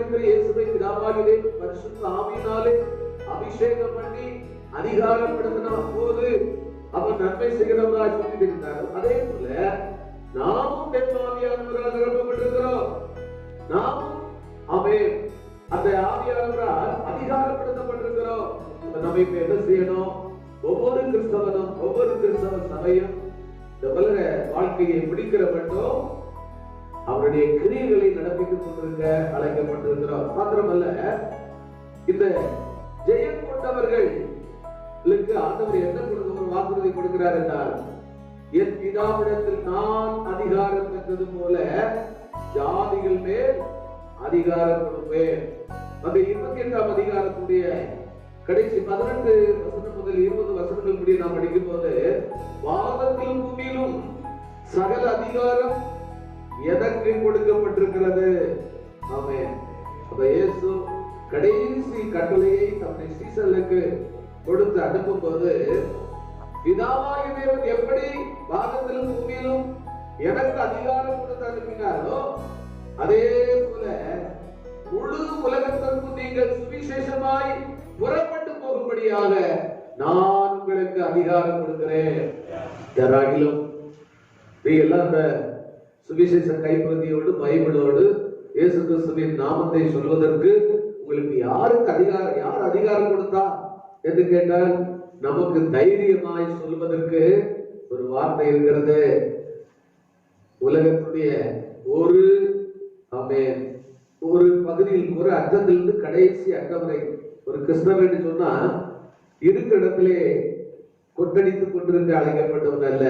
இருக்கிற இயேசுவை பிதாவாகிய பரிசுத்த ஆவியினாலே அபிஷேகம் பண்ணி அதிகாரப்படுத்தின போது அவர் நன்மை செய்கிறவராய் சொல்லியிருந்தார். அதே போல நாமும் ஆவியானவரால் நிரப்பப்பட்டிருக்கிறோம். நாமும் அந்த ஆவியானவரால் அதிகாரப்படுத்தப்பட்டிருக்கிறோம். நம்ம இப்ப என்ன செய்யணும்? ஒவ்வொரு கிறிஸ்தவனும் ஒவ்வொரு கிறிஸ்தவ சபையும் இந்த உலக வாழ்க்கையை பிடிக்கிற மட்டும் அவருடைய கிரியைகளை நடப்பித்துக் கொண்டிருக்க அழைக்கப்பட்டிருக்கிறோம். மாத்திரமல்ல, இந்த ஜெயம் கொண்டவர்களுக்கு ஆண்டவர் என்ன ஒரு வாக்குறுதி கொடுக்கிறார் என்றால், என் பிதாவிடத்தில் நான் அதிகாரம் பெற்றது போல ஜாதிகள் மேல் அதிகாரம் கொடுப்பேன். அந்த 28ஆம் அதிகாரத்துடைய கடைசி 18 வசனம் முதல் 20 வசனங்கள் முடிய நாம் படிக்கும் போது, வானத்திலும் பூமியிலும் சகல அதிகாரம் எனக்கு கொடுக்கப்பட்டிருக்கிறது. ஆமென். அப்ப இயேசு கடைசி கட்டளையை தம்முடைய சீசர்களுக்கு கொடுத்து அனுப்பும் போது, பிதாவாகிய தேவன் எப்படி வானத்திலும் பூமியிலும் எனக்கு அதிகாரம் கொடுத்து அனுப்பினாரோ, அதே போல முழு உலகத்திற்கும் நீங்கள் சுவிசேஷமாய் புறப்பட்டு போகும்படியாக நான் உங்களுக்கு அதிகாரம் கொடுக்கிறேன். யாராகிலும் நீங்க அந்த சுவிசேஷ கைப்பிரதியோடு பைபிளோடு இயேசு கிறிஸ்துவின் நாமத்தை சொல்வதற்கு உங்களுக்கு யார் அதிகாரம் கொடுத்தா என்று கேட்டால், நமக்கு தைரியமாய் சொல்வதற்கு ஒரு வார்த்தை இருக்கிறது. உலகத்துடைய ஒரு பகுதியில் ஒரு அர்த்தத்திலிருந்து கடைசி அர்த்தம் வரை ஒரு கிறிஸ்தவன் சொன்னா இருக்கிற இடத்திலே கொட்டடித்துக் கொண்டிருக்க அழைக்கப்பட்டவன் அல்ல,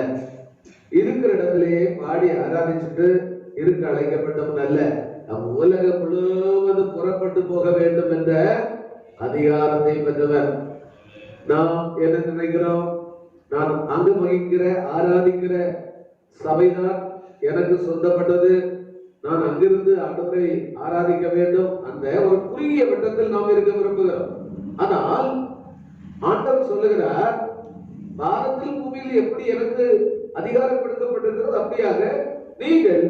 இருக்கிற இடத்திலேயே பாடி ஆராதிச்சுட்டு இருக்க அழைக்கப்பட்டவன் அல்ல. நம் உலகம் முழுவதும் புறப்பட்டு போக வேண்டும் என்ற அதிகாரத்தை பெற்றவர். நாம் என்ன நினைக்கிறோம்? நான் அங்கு வகிக்கிற ஆராதிக்கிற சபைதான் எனக்கு சொந்தப்பட்டது, நான் அங்கிருந்து ஆண்டவரை ஆராதிக்க வேண்டும். அந்த ஒரு குறுகிய வட்டத்தில் நாம் இருக்க விரும்புகிறோம். ஆனால் ஆண்டவர் சொல்லுகிறார், பாரத்தில் பூமியில் எப்படி எனக்கு அதிகாரம் கொடுக்கப்பட்டிருக்கிறது, அப்படியாக நீங்கள்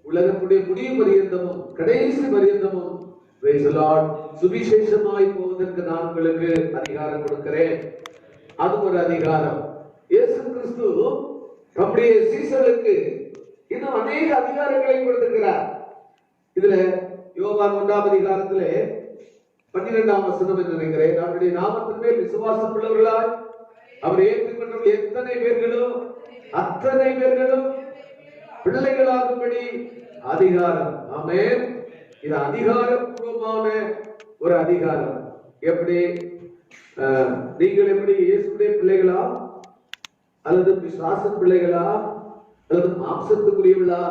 உலகத்துடைய முடிவு பரியந்தமும் கடைசி பரியந்தமும் சுவிசேஷமாய் போவதற்கு நான் உங்களுக்கு அதிகாரம் கொடுக்கிறேன். அது ஒரு அதிகாரம். இயேசு கிறிஸ்து நம்முடைய சீசர்களுக்கு இன்னும் அநேக அதிகாரங்களை கொடுத்திருக்கிறார். இதுல யோவான் 1ஆம் அதிகாரத்திலே 12ஆம் வசனம் என்று நினைக்கிறேன், அவருடைய நாமத்தின் மேல் விசுவாசம் உள்ளவர்களாய் அவர் ஏற்றுக்கொண்ட எத்தனை பேர்களும் அத்தனை பேர்களும் பிள்ளைகளாகும்படி அதிகாரம். ஆமென். இது அதிகாரப்பூர்வமான ஒரு அதிகாரம். எப்படி நீங்கள் எப்படி இயேசுடைய பிள்ளைகளா அல்லது பிசாசு பிள்ளைகளா அல்லது மாம்சத்துக்குரியவர்களா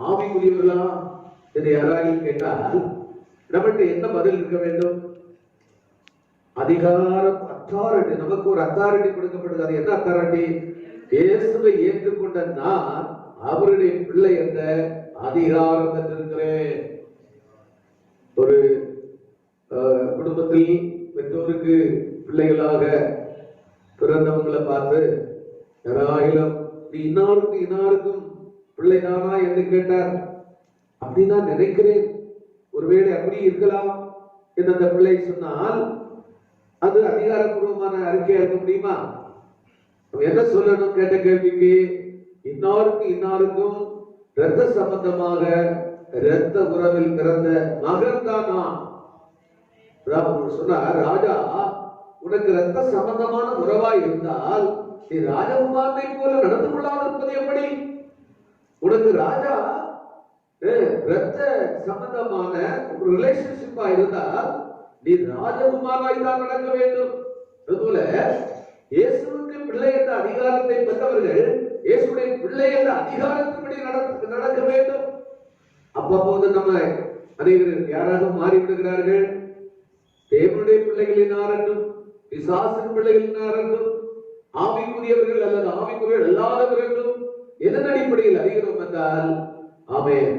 ஆவிக்குரியவர்களா என்று யாராவது கேட்டால் நம்மகிட்ட என்ன பதில் இருக்க வேண்டும்? அதிகாரம், அத்தாரிட்டி. நமக்கு ஒரு அத்தாரிட்டி கொடுக்கப்படுது. அது என்ன அத்தாரிட்டி? இயேசுவை ஏற்றுக்கொண்ட நான் அவருடைய பிள்ளை என்ற அதிகாரம் பெற்றிருக்கிறேன். ஒரு குடும்பத்தில் பெற்றோருக்கு பிள்ளைகளாக பிறந்தவங்களை பார்த்து யாராயிலும் நீ இன்னாருக்கும் பிள்ளைதானா என்று கேட்டார். அப்படி நான் நினைக்கிறேன், ஒருவேளை அப்படி இருக்கலாம் என்று அந்த பிள்ளை சொன்னால் அது அதிகாரப்பூர்வமான அறிக்கையா இருக்க முடியுமா? என்ன சொல்லணும் கேட்ட கேள்விக்கு, இன்னாருக்கும் இரத்த சம்பந்தமாக இரத்த உறவில் பிறந்த மகன் தான் நான். சொன்னார், ராஜா உனக்கு இரத்த சம்பந்தமான உறவாய் இருந்தால் நீ ராஜகுமாரனை போல நடந்து கொள்ளாமல் இருப்பது எப்படி? உனக்கு ராஜா இரத்த சம்பந்தமான ஒரு ரிலேஷன்ஷிப்பா இருந்தால் நீ ராஜகுமாராய் தான் நடக்க வேண்டும். அதுபோல இயேசுவுக்கு பிள்ளை என்ற அதிகாரத்தை பெற்றவர்கள் இயேசுடைய பிள்ளை என்ற அதிகாரத்தின்படி நடக்க வேண்டும். அப்போது நம்ம அனைவரும் யாராக மாறிவிடுகிறார்கள்? தேவனுடைய பிள்ளைகளினாரட்டும் பிசாசின் பிள்ளைகளினாரட்டும் ஆவிக்குரியவர்கள் அல்லது ஆவிக்குரியவர்கள் அல்லாதவர்களும் எதன் அடிப்படையில் அறிகிறோம் என்றால், ஆமென்,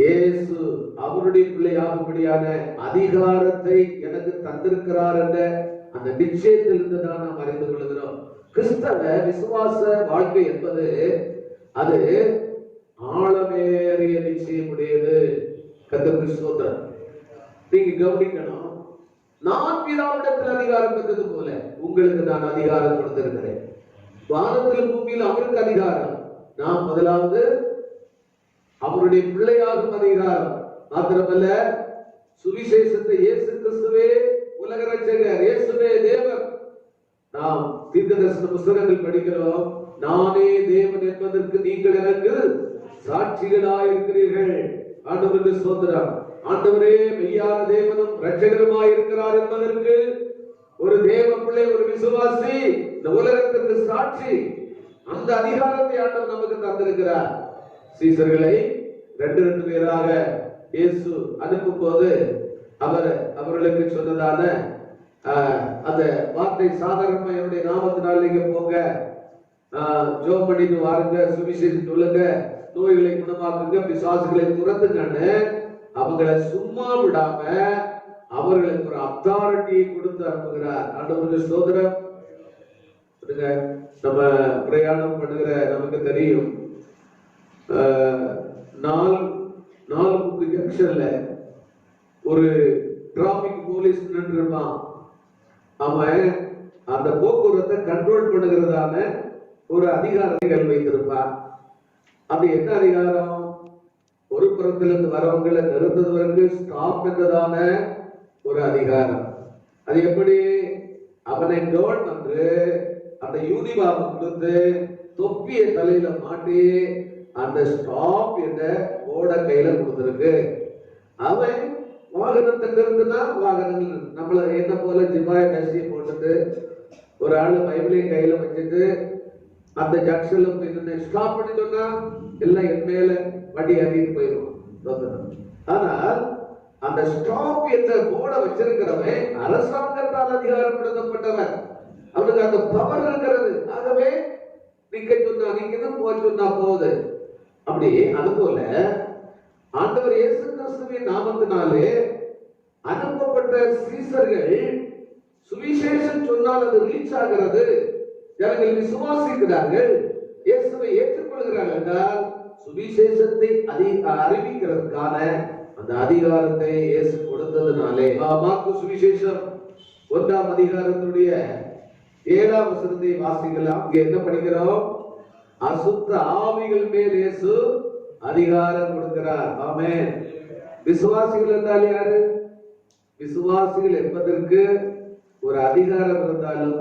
இயேசு அவருடைய பிள்ளையாகும்படியான அதிகாரத்தை எனக்கு தந்திருக்கிறார் என்ற அந்த நிச்சயத்திலிருந்து தான் நாம் அறிந்து கொள்கிறோம். கிறிஸ்தவ விசுவாச வாழ்க்கை என்பது அது ஆழமேறிய நிச்சயமுடையது. கர்த்தருக்கு ஸ்தோத்திரம். நீங்க கவனிக்கணும். நான் பிதாவிடத்தில் அதிகாரம் பெற்றது போல உங்களுக்கு நான் அதிகாரம் கொடுத்திருக்கிறேன். வானத்தில் பூமியில் அவருக்கு அதிகாரம், நாம் முதலாவது அவருடைய பிள்ளையாகும் அதிகாரம். மாத்திரமல்ல, சுவிசேஷத்தை இயேசு கிறிஸ்துவே உலக ரட்சகர், இயேசுவே தேவன். நாம் தீர்க்கதரிசன புத்தகங்கள் படிக்கிறோம், நானே தேவன் என்பதற்கு நீங்கள் எனக்கு சாட்சிகளாயிருக்கிறீர்கள். ஆண்டவருக்கு ஸ்தோத்திரம். ஆண்டவரே மெய்யான தேவனும் ரட்சகருமாய் இருக்கிறார் என்பதற்கு ஒரு தேவ பிள்ளை, ஒரு விசுவாசி இந்த உலகத்திற்கு சாட்சி. அந்த அதிகாரத்தை ஆண்டவர் நமக்கு தந்திருக்கிறார். சீசர்களை 2 பேராக இயேசு அனுப்பும் போது அவர்களுக்கு சொன்னதான அந்த வார்த்தை சாதாரணமா என்னுடைய நாமத்தினால் நீங்க போங்க, ஜெபம் பண்ணிட்டு வாருங்க, சுவிசேஷம் சொல்லுங்க, நோய்களை குணமாக்குங்க, பிசாசுகளை துரத்துங்கன்னு அவங்களை சும்மா விடாம அவர்களுக்கு ஒரு அத்தாரிட்டியை கொடுத்து அனுப்புகிறார். ஆண்டவருக்கு ஸ்தோத்திரம். நம்ம பிரயாணம் பண்ணுகிற நமக்கு தெரியும், 4 ஜங்ஷன்ல ஒரு டிராபிக் போலீஸ் நின்றுப்பான். அவன் அந்த போக்குவரத்தை கண்ட்ரோல் பண்ணுகிறதான ஒரு அதிகாரங்கள் வைத்திருப்பான். அது என்ன அதிகாரம்? ஒரு புறத்திலிருந்து வரவங்களை நிறுத்துவதற்கு ஸ்டாப் என்றதான ஒரு அதிகாரம். அது எப்படி? அவனை கவர்ன் பண்று அந்த யூனிபார்ம் கொடுத்து தொப்பியை தலையில மாட்டி அந்த ஸ்டாப் என்ற போர்ட கையில கொடுத்திருக்கு. அவன் வாகனத்தை நிறுத்தினா வாகனங்கள் நம்மள என்ன போல ஜிபாய கசியை போட்டுட்டு ஒரு ஆளு பைபிளையும் கையில வச்சுட்டு அந்த ஜங்ஷன்ல போய் ஸ்டாப் பண்ணி சொன்னா எல்லாம் என் மேல வண்டி ஏறிட்டு போயிடும். ஆனால் அந்த ஸ்டாப் என்ற போர்டை வச்சிருக்கிறவன் அரசாங்கத்தால் அதிகாரப்படுத்தப்பட்டவன், அவனுக்கு அந்த பவர் இருக்கிறது. ஆகவே நிக்க சொன்னா நிக்கணும், போக சொன்னா போகுது. அப்படி அது போல ஆண்டவர் இயேசு கிறிஸ்துவின் நாமத்தினாலே அனுப்பப்பட்ட சீசர்கள் சுவிசேஷம் சொன்னால் அது ரீச் ஆகிறது, ஜனங்கள் விசுவாசிக்கிறார்கள், இயேசுவை ஏற்றுக்கொள்கிறார்கள் என்றால் சுவிசேஷத்தை அறிவிக்கிறதுக்கான அந்த அதிகாரத்தை இயேசு கொடுத்ததுனாலே, மார்க்கு சுவிசேஷம் 1ஆம் அதிகாரத்துடைய 7ஆம் வசனத்தை வாசிக்கலாம். இங்க என்ன படிக்கிறோம்? அசுத்த ஆவிகள் மேல் இயேசு அதிகாரம் கொடுக்கிறார். ஆமென். விசுவாசிகள் என்றால் யாரு? விசுவாசிகள் என்பதற்கு ஒரு அதிகாரம் இருந்தாலும்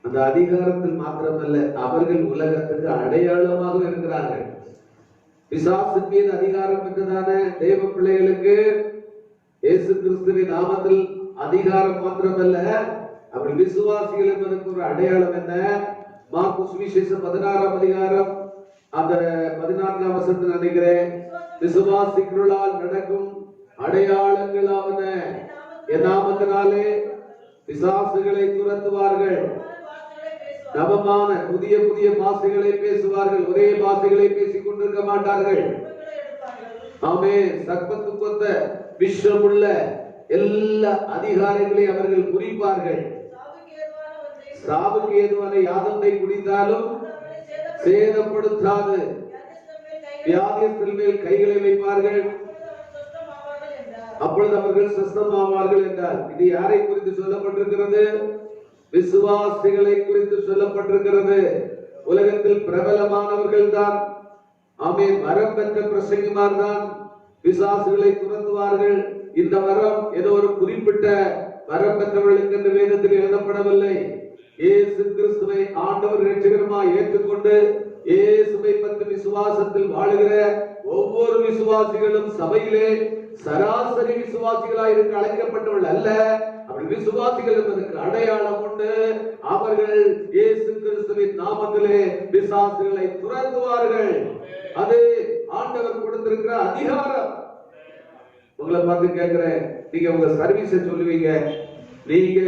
அந்த அதிகாரத்தில் மாத்திரமல்ல, அவர்கள் உலகத்துக்கு அடையாளமாக இருக்கிறார்கள். பிசாசின் மீது அதிகாரம் பெற்றதான தேவ பிள்ளைகளுக்கு இயேசு கிறிஸ்துவின் நாமத்தில் அதிகாரம் மாத்திரமல்ல, அவர்கள் விசுவாசிகள் என்பதற்கு ஒரு அடையாளம் என்ன? மார்க்கு சுவிசேஷம் 16ஆம் அதிகாரம் அந்த 14ஆம் வசனத்தில் நினைக்கிறேன், விசுவாசிகளால் நடக்கும் அடையாளங்களாவன என் நாமத்தினாலே பிசாசுகளை துரத்துவார்கள், நவமான புதிய புதிய பாஷைகளை பேசுவார்கள், ஒரே பாஷைகளை பேசிக் கொண்டிருக்க மாட்டார்கள். ஆமென். சர்ப்பத்துக்கு ஒத்த விஷமுள்ள எல்லா அதிகாரங்களையும் அவர்கள் குறிப்பார்கள். சாவுக்கு ஏதுவான யாதொன்றை குடித்தாலும் சேதப்படுத்தாது, வியாதியஸ்தர் மேல் கைகளை வைப்பார்கள், அப்பொழுது அவர்கள் சுஸ்தமாவார்கள் என்றார். இது யாரை குறித்து சொல்லப்பட்டிருக்கிறது? விசுவாசிகளை குறித்து சொல்லப்பட்டிருக்கிறது. உலகத்தில் பிரபலமானவர்கள் தான், ஆமென், வரம் பெற்ற பிரசங்கிமார் தான் விசுவாசிகளை துரத்துவார்கள். இந்த வரம் ஏதோ ஒரு குறிப்பிட்ட வரம் பெற்றவர்களுக்கு என்று வேதத்தில் எழுதப்படவில்லை. இயேசு கிறிஸ்துவை ஆண்டவர் இரட்சகருமாய் ஏற்றுக்கொண்டு இயேசுவை பற்றி விசுவாசத்தில் வாழுகிற ஒவ்வொரு விசுவாசிகளும் சபையிலே சராசரி விசுவாசிகளாய் இருக்க அழைக்கப்பட்டவர்கள் அல்ல. அவர்கள் விசுவாசிகள் என்பதற்கு அடையாளம் உண்டு. அவர்கள் இயேசு கிறிஸ்துவின் நாமத்திலே பிசாசுகளை துரத்துவார்கள். அது ஆண்டவர் கொடுத்திருக்கிற அதிகாரம். உங்களை பார்த்து கேட்கிறேன், நீங்க உங்க சர்வீஸை சொல்லுவீங்க, நீங்க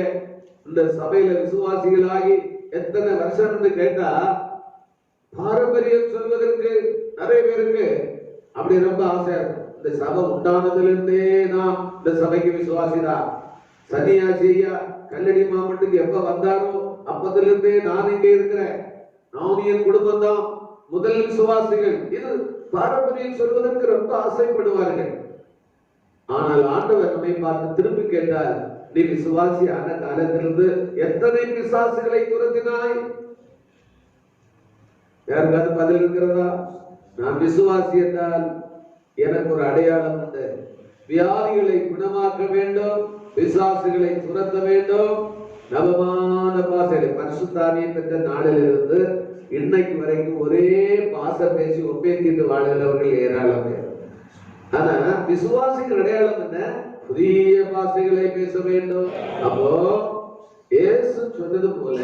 இந்த சபையில விசுவாசிகளாகி எத்தனை வருஷம் என்று கேட்டா பாரம்பரியம் சொல்வதற்கு நிறைய பேருக்கு அப்படி ரொம்ப ஆசை இருக்கும். இந்த சபை உண்டானதிலிருந்தே நான் இந்த சபைக்கு விசுவாசிதான், சன்னியாசியா கல்லடி மாவட்டத்துக்கு எப்ப வந்தாரோ அப்பதிலிருந்தே நான் இங்கே இருக்கிறேன், நான் என் குடும்பம் தான் முதல் விசுவாசிகள். இது பாரம்பரியம் சொல்வதற்கு ரொம்ப ஆசைப்படுவார்கள். ஆனால் ஆண்டவர் நம்மை பார்த்து திரும்பி கேட்டால், நீ விசுவாசியான காலத்திலிருந்து எத்தனை பிசாசுகளை துரத்தினாய்? யாருக்காவது பதில் இருக்கிறதா? நான் விசுவாசி என்றால் எனக்கு ஒரு அடையாளம் உண்டு. வியாதிகளை குணமாக்க வேண்டும், பிசாசுகளை துரத்த வேண்டும். நவமான பாசைகளை பரிசுத்தாவியை பெற்ற நாளிலிருந்து இன்னைக்கு வரைக்கும் ஒரே பாச பேசி ஒப்பேத்திட்டு வாழ்கிறவர்கள் ஏராளம் பேர். ஆனா விசுவாசிகள் அடையாளம் என்ன? புதிய பாசைகளை பேச வேண்டும். அப்போ இயேசு சொன்னது போல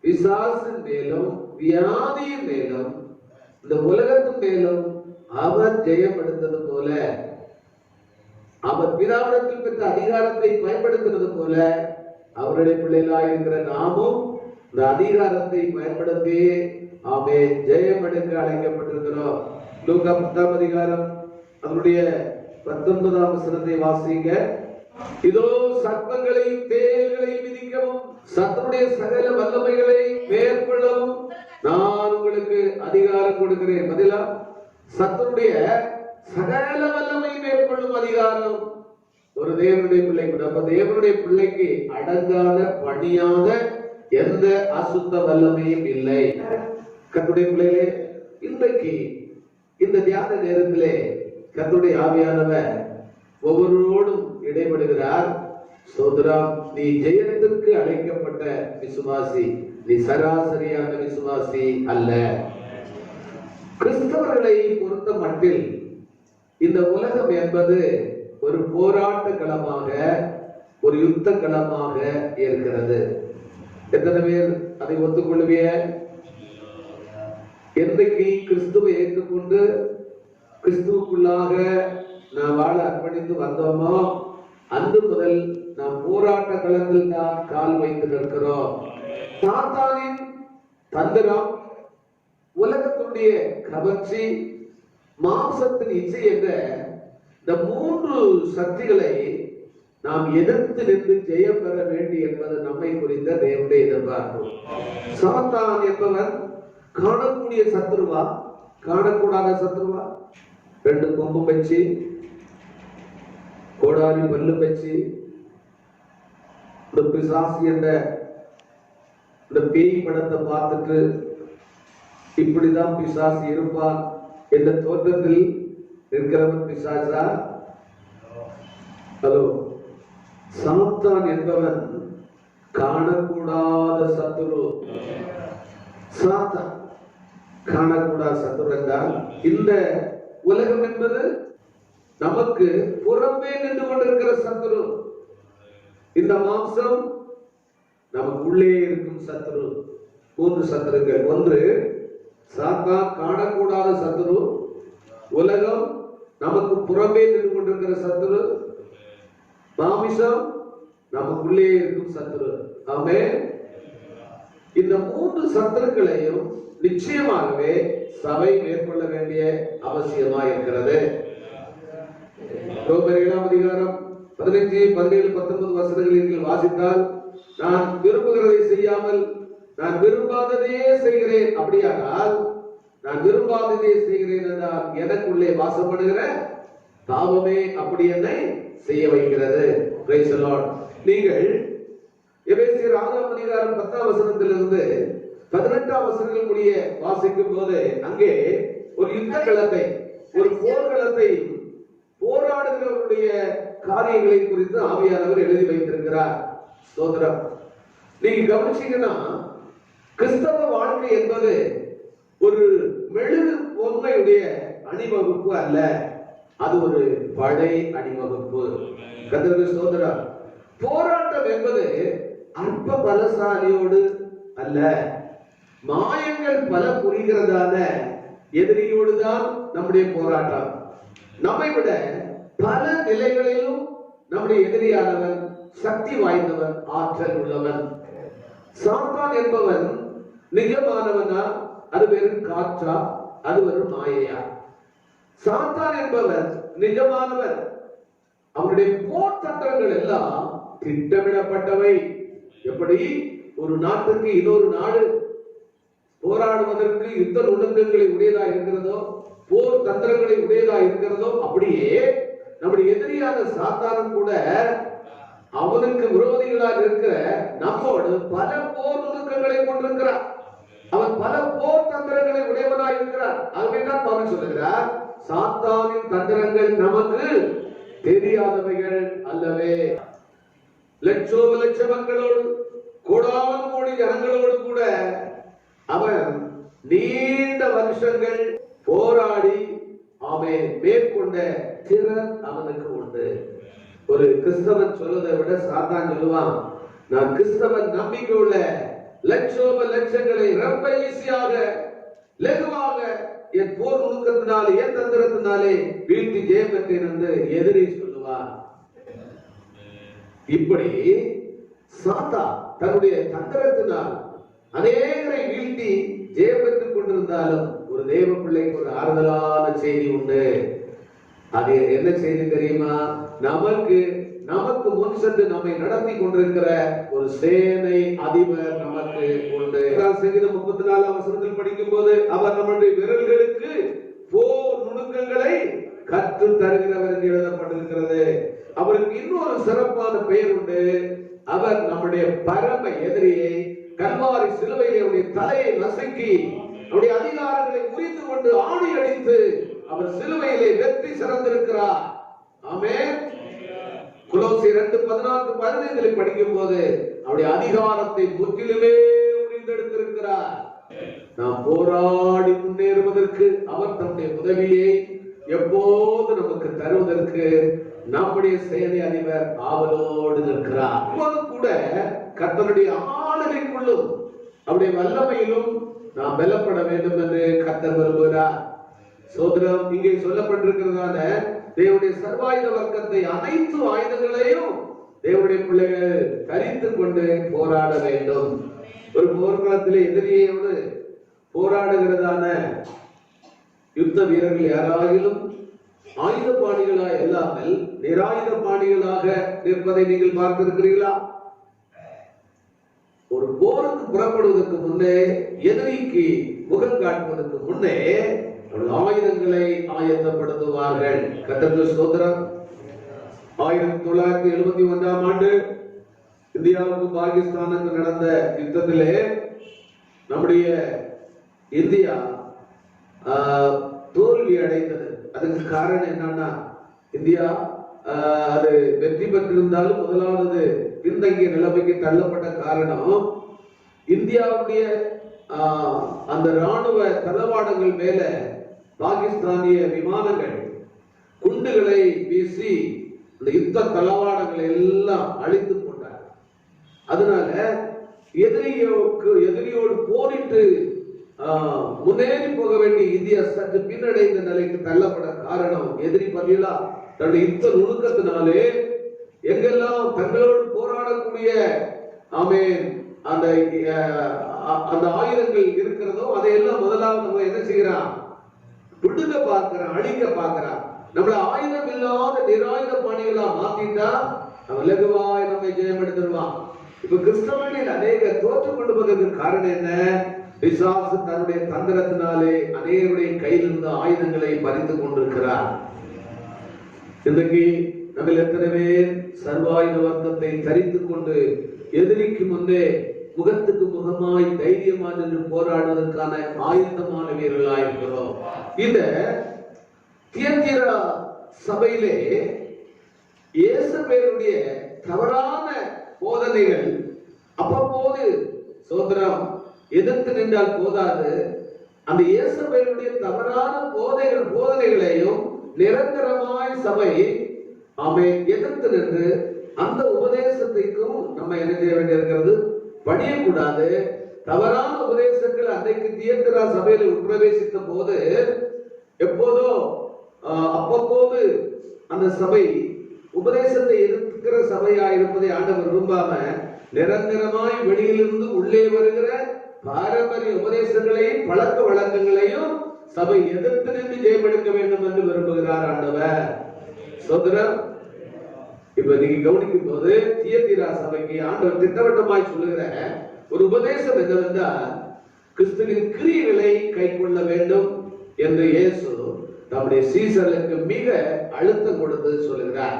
பிசாசின் மேலும் வியாதியின் மேலும் இந்த உலகத்தின் மேலும் அவர் ஜெயம் எடுத்தது போல, அவர் பிதாவிடத்தில் பெற்ற அதிகாரத்தை பயன்படுத்துறது போல, அவருடைய பிள்ளைகளாக இருக்கிற நாமும் இந்த அதிகாரத்தை பயன்படுத்தி ஆமே ஜெயம் எடுக்க அழைக்கப்பட்டிருக்கிறோம். லூக்கா 10ஆம் அதிகாரம் அதனுடைய 19ஆம் வசனத்தை வாசிங்க. இதோ சர்ப்பங்களையும் தேள்களையும் மிதிக்கவும் சத்துருடைய சகல வல்லமைகளை மேற்கொள்ளவும் நான் உங்களுக்கு அதிகாரம் கொடுக்கிறேன். பதிலா சத்துருடைய சகல வல்லமை மேற்கொள்ளும் அதிகாரம் ஒரு தேவனுடைய பிள்ளைக்கு. அப்ப தேவனுடைய பிள்ளைக்கு அடங்காத பணியாத எந்த அசுத்த வல்லமையும் இல்லை. கர்த்தருடைய பிள்ளைகளே, இன்றைக்கு இந்த தியான நேரத்திலே கர்த்தருடைய ஆவியானவர் ஒவ்வொருவரோடும் இடைபடுகிறார். சோதரம், நீ ஜெயத்திற்கு அழைக்கப்பட்ட விசுவாசி, நீ சராசரியான விசுவாசி அல்ல. கிறிஸ்தவர்களை பொறுத்த மட்டில் இந்த உலகம் என்பது ஒரு போராட்ட களமாக, ஒரு யுத்த களமாக இருக்கிறது. எத்தனை பேர் அதை ஒத்துக்கொள்ளுவிய? என்றைக்கு கிறிஸ்துவை ஏற்றுக்கொண்டு கிறிஸ்துவுக்குள்ளாக நாம் வாழ அர்ப்பணித்து வந்தோமோ அன்று முதல் நாம் போராட்ட களத்தில் தான் கால் வைத்து நிற்கிறோம். சாத்தானின் தந்திரம், உலகத்துடைய கவர்ச்சி, மாம்சத்தின் இச்சை என்ற இந்த 3 சக்திகளை நாம் எதிர்த்து நின்று ஜெயம் பெற வேண்டும் என்பது நம்மை குறித்த தேவனுடைய எதிர்பார்ப்பு. சாத்தான் என்பவன் காணக்கூடிய சத்துருவா, காணக்கூடாத சத்துருவா? 2 கொம்பும் வச்சு, கோடாரி பல்லும் வச்சு, இந்த பிசாசு என்ற இந்த பேய் படத்தை பார்த்துட்டு இப்படிதான் பிசாசு இருப்பான் என்ற தோற்றத்தில் இருக்கிறவன் பிசாசா? ஹலோ, சாத்தான் என்பவன் காணக்கூடாத சத்துரு. சாத்தான் காணக்கூடாத சத்துரு என்றால் இந்த உலகம் என்பது நமக்கு புறம்பே நின்று கொண்டிருக்கிற சத்துரு. இந்த மாம்சம் நமக்கு உள்ளே இருக்கும் சத்துரு. 3 சத்துருக்கள். 1 சாத்தான் காணக்கூடாத சத்துரு, உலகம் நமக்கு புறம்பே நின்று கொண்டிருக்கிற சத்துரு, மாமிசம் நமக்குள்ளே இருக்கும் சத்துரு. ஆமென். இந்த 3 சத்துருக்களையும் நிச்சயமாகவே சபை மேற்கொள்ள வேண்டிய அவசியமா இருக்கிறது. ரோமர் 7ஆம் அதிகாரம் 15, 17, 19 வசனங்களில் வாசித்தால், நான் விரும்புகிறதை செய்யாமல் நான் விரும்பாததையே செய்கிறேன். அப்படியானால் நான் விரும்பாததையே செய்கிறேன் என்றால் எனக்குள்ளே வாசம் பண்ணுகிற பாவமே அப்படி என்னை செய்ய வைக்கிறது. Praise the Lord. நீங்கள் எபேசியர் 6ஆம் அதிகாரம் 10ஆம் வசனத்திலிருந்து 18ஆம் வசனங்கள் முடிய வாசிக்கும் போது அங்கே ஒரு யுத்த களத்தை, ஒரு போர்க்களத்தை, போராடுகிறவருடைய காரியங்களை குறித்து ஆவியானவர் எழுதி வைத்திருக்கிறார். ஸ்தோத்திரம். நீங்க கவனிச்சீங்கன்னா, கிறிஸ்தவ வாழ்க்கை என்பது ஒரு மெழுகு பொம்மையுடைய அணிவகுப்பு அல்ல, அது ஒரு படை அணிவகுப்பு. கர்த்தருக்கு ஸ்தோத்திரம். போராட்டம் என்பது அற்ப பலசாலியோடு அல்ல, மாயங்கள் பல புரிகிறதால எதிரியோடு தான் நம்முடைய போராட்டம். நம்மை விட பல நிலைகளிலும் நம்முடைய எதிரியானவன் சக்தி வாய்ந்தவன், ஆற்றல் உள்ளவன். சாத்தான் என்பவன் நிஜமானவனா? அது வெறும் காற்றா? அது வெறும் மாயையா? சாத்தான் என்பவன் நிஜமானவன். அவனுடைய போர் தந்திரங்கள் எல்லாம் திட்டமிடப்பட்டவை. எப்படி ஒரு நாட்டுக்கு இன்னொரு நாடு போராடுவதற்கு யுத்த நுணுக்கங்களை உடையதா இருக்கிறதோ, போர் தந்திரங்களை உடையதா இருக்கிறதோ, அப்படியே நம்முடைய எதிரியான சாத்தானும் கூட அவனுக்கு விரோதிகளாக இருக்கிற நம்மோடு பல போர் நுணுக்கங்களை கொண்டிருக்கிறார். அவன் பல போர் தந்திரங்களை உடையவனாய் இருக்கிறார். ஆகவேதான் பவுல் சொல்லுகிறார், சாத்தானின் தந்திரங்கள் நமக்கு தெரியாதவைகள் அல்லவே. லட்சோப லட்ச மக்களோடு கோடான கோடி ஜனங்களோடு கூட அவன் நீண்ட வருஷங்கள் போராடி அவன் மேற்கொண்ட திறன் அவனுக்கு உண்டு. ஒரு கிறிஸ்தவன் சொல்வதை விட சாத்தான் சொல்லுவான், நான் கிறிஸ்தவன் நம்பிக்கை உள்ள லட்சோப லட்சங்களை ரொம்ப ஈஸியாக லகுவாக என் போர் நுணுக்கத்தினாலே என் தந்திரத்தினாலே வீழ்த்தி ஜெயம் பெற்றேன் என்று எதிரி சொல்லுவார். இப்படி சாத்தா தன்னுடைய தந்திரத்தினால் அநேகரை வீழ்த்தி ஜெயம் பெற்றுக் கொண்டிருந்தாலும் ஒரு தேவ பிள்ளைக்கு ஒரு ஆறுதலான செய்தி உண்டு. அது என்ன செய்தி தெரியுமா? நமக்கு முன் சென்று நம்மை நடத்தி கொண்டிருக்கிற ஒரு சேனை அதிபர் நமக்கு உண்டு. சங்கீதம் 34 படிக்கும் போது அவர் நம்முடைய விரல்களுக்கு போர் நுணுக்கங்களை கற்று தருகிறவர் என்று எழுதப்பட்டிருக்கிறது. அவருக்கு இன்னொரு சிறப்பான பெயர் உண்டு. அவர் நம்முடைய பரம எதிரியை கல்வாரி சிலுவையிலே அவருடைய தலையை நசுக்கி அவருடைய அதிகாரங்களை முறித்து கொண்டு ஆணி அடித்து அவர் சிலுவையிலே வெற்றி சிறந்திருக்கிறார். ஆமென். கொலோசியர் 2:14-15 படிக்கும் போது அவருடைய அதிகாரத்தை முற்றிலுமே உரிந்தெடுத்திருக்கிறார். நாம் போராடி முன்னேறுவதற்கு அவர் தம்முடைய உதவியை எப்போது நமக்கு தருவதற்கு நம்முடைய சேனை அதிபர் ஆவலோடு நிற்கிறார். இப்போது கூட கர்த்தருடைய ஆளுகைக்குள்ளும் அவருடைய வல்லமையிலும் நாம் பலப்பட வேண்டும் என்று கர்த்தர் விரும்புகிறார். சோதரம் இங்கே சொல்லப்பட்டிருக்கிறதான தேவனுடைய சர்வாயுத வர்க்கத்தை அனைத்து ஆயுதங்களையும் தேவனுடைய பிள்ளைகள் தரித்துக் கொண்டு போராட வேண்டும். ஒரு போர்க்களத்திலே எதிரியோடு போராடுகிறதான யுத்த வீரர்கள் யாராகிலும் ஆயுத பாணிகளாக இல்லாமல் நிராயுத பாணிகளாக நிற்பதை நீங்கள் பார்த்திருக்கிறீர்களா? ஒரு போருக்கு புறப்படுவதற்கு முன்னே, எதிரிக்கு முகம் காட்டுவதற்கு முன்னே ஆயுதங்களை ஆயத்தப்படுத்துவார்கள். கர்த்தருக்கு ஸ்தோத்திரம். 1971 ஆண்டு இந்தியாவுக்கும் பாகிஸ்தானுக்கும் நடந்த யுத்தத்திலே நம்முடைய இந்தியா தோல்வி அடைந்தது. அதுக்கு காரணம் என்னன்னா, இந்தியா அது வெற்றி பெற்றிருந்தாலும் முதலாவது பின்தங்கிய நிலைமைக்கு தள்ளப்பட்ட காரணம் இந்தியாவுடைய அந்த ராணுவ தளவாடங்கள் மேல பாகிஸ்தானிய விமானங்கள் குண்டுகளை வீசி அந்த யுத்த தளவாடங்களை எல்லாம் அழித்து போட்டார். அதனால எதிரியோடு போரிட்டு முன்னேறி போக வேண்டிய இந்தியா சற்று பின்னடைந்த நிலைக்கு தள்ளப்பட காரணம் எதிரி பதிலா தன்னுடைய யுத்த நுணுக்கத்தினாலே எங்கெல்லாம் தங்களோடு போராடக்கூடிய அந்த ஆயுதங்கள் இருக்கிறதோ அதையெல்லாம் முதலாவது நம்ம என்ன செய்யறான், விடுங்க பார்க்கிறான், அழிக்க பார்க்கிறான். நம்மள ஆயுதம் இல்லாத நிராயுத பாணிகளா மாத்திட்டா நம்ம லகுவாய் நம்மை ஜெயம் எடுத்துருவான். இப்ப கிறிஸ்தவர்களில் அநேக தோற்று கொண்டு போவதற்கு காரணம் என்ன? பிசாசு தன்னுடைய தந்திரத்தினாலே அநேகருடைய கையில் இருந்த ஆயுதங்களை பறித்து கொண்டிருக்கிறார். இன்றைக்கு நம்ம எத்தனை பேர் சர்வாயுத வர்க்கத்தை தரித்துக் கொண்டு எதிரிக்கு முன்னே முகத்துக்கு முகமாய் தைரியமாக நின்று போராடுவதற்கான ஆயுதமான வீரர்களாக இருக்கிறோம். இந்த தியத்தீரா சபையிலே இயேசுவினுடைய தவறான போதனைகள் அவ்வப்போது சோதரம் எதிர்த்து நின்றால் போதாது, அந்த இயேசுவினுடைய தவறான போதனைகளையும் நிரந்தரமாய் சபை எதிர்த்து நின்று அந்த உபதேசத்திற்கும் நம்ம என்ன செய்ய வேண்டியிருக்கிறது, பணியக்கூடாது. தவறான உபதேசங்கள் அன்றைக்கு தியத்தீரா சபையில உட்பிரவேசித்த போது எப்போதோ அவ்வப்போது அந்த சபை உபதேசத்தை எதிர்க்கிற சபையா இருப்பதை ஆண்டவர் விரும்பாம நிரந்தரமாய் வெளியிலிருந்து உள்ளே வருகிற பாரம்பரிய உபதேசங்களையும் பழக்க வழக்கங்களையும் சபை எதிர்த்து நின்று ஜெயமெடுக்க வேண்டும் என்று விரும்புகிறார் ஆண்டவர். சோதரம் இப்ப நீங்க கவனிக்கும் போது தியத்தீரா சபைக்கு ஆண்டவர் திட்டவட்டமாய் சொல்லுகிற ஒரு உபதேசம் என்னவென்றால், கிறிஸ்துவின் கிரியைகளை கை கொள்ள வேண்டும் என்று இயேசு நம்முடைய சீசர்களுக்கு மிக அழுத்தம் கொடுத்து சொல்லுகிறார்.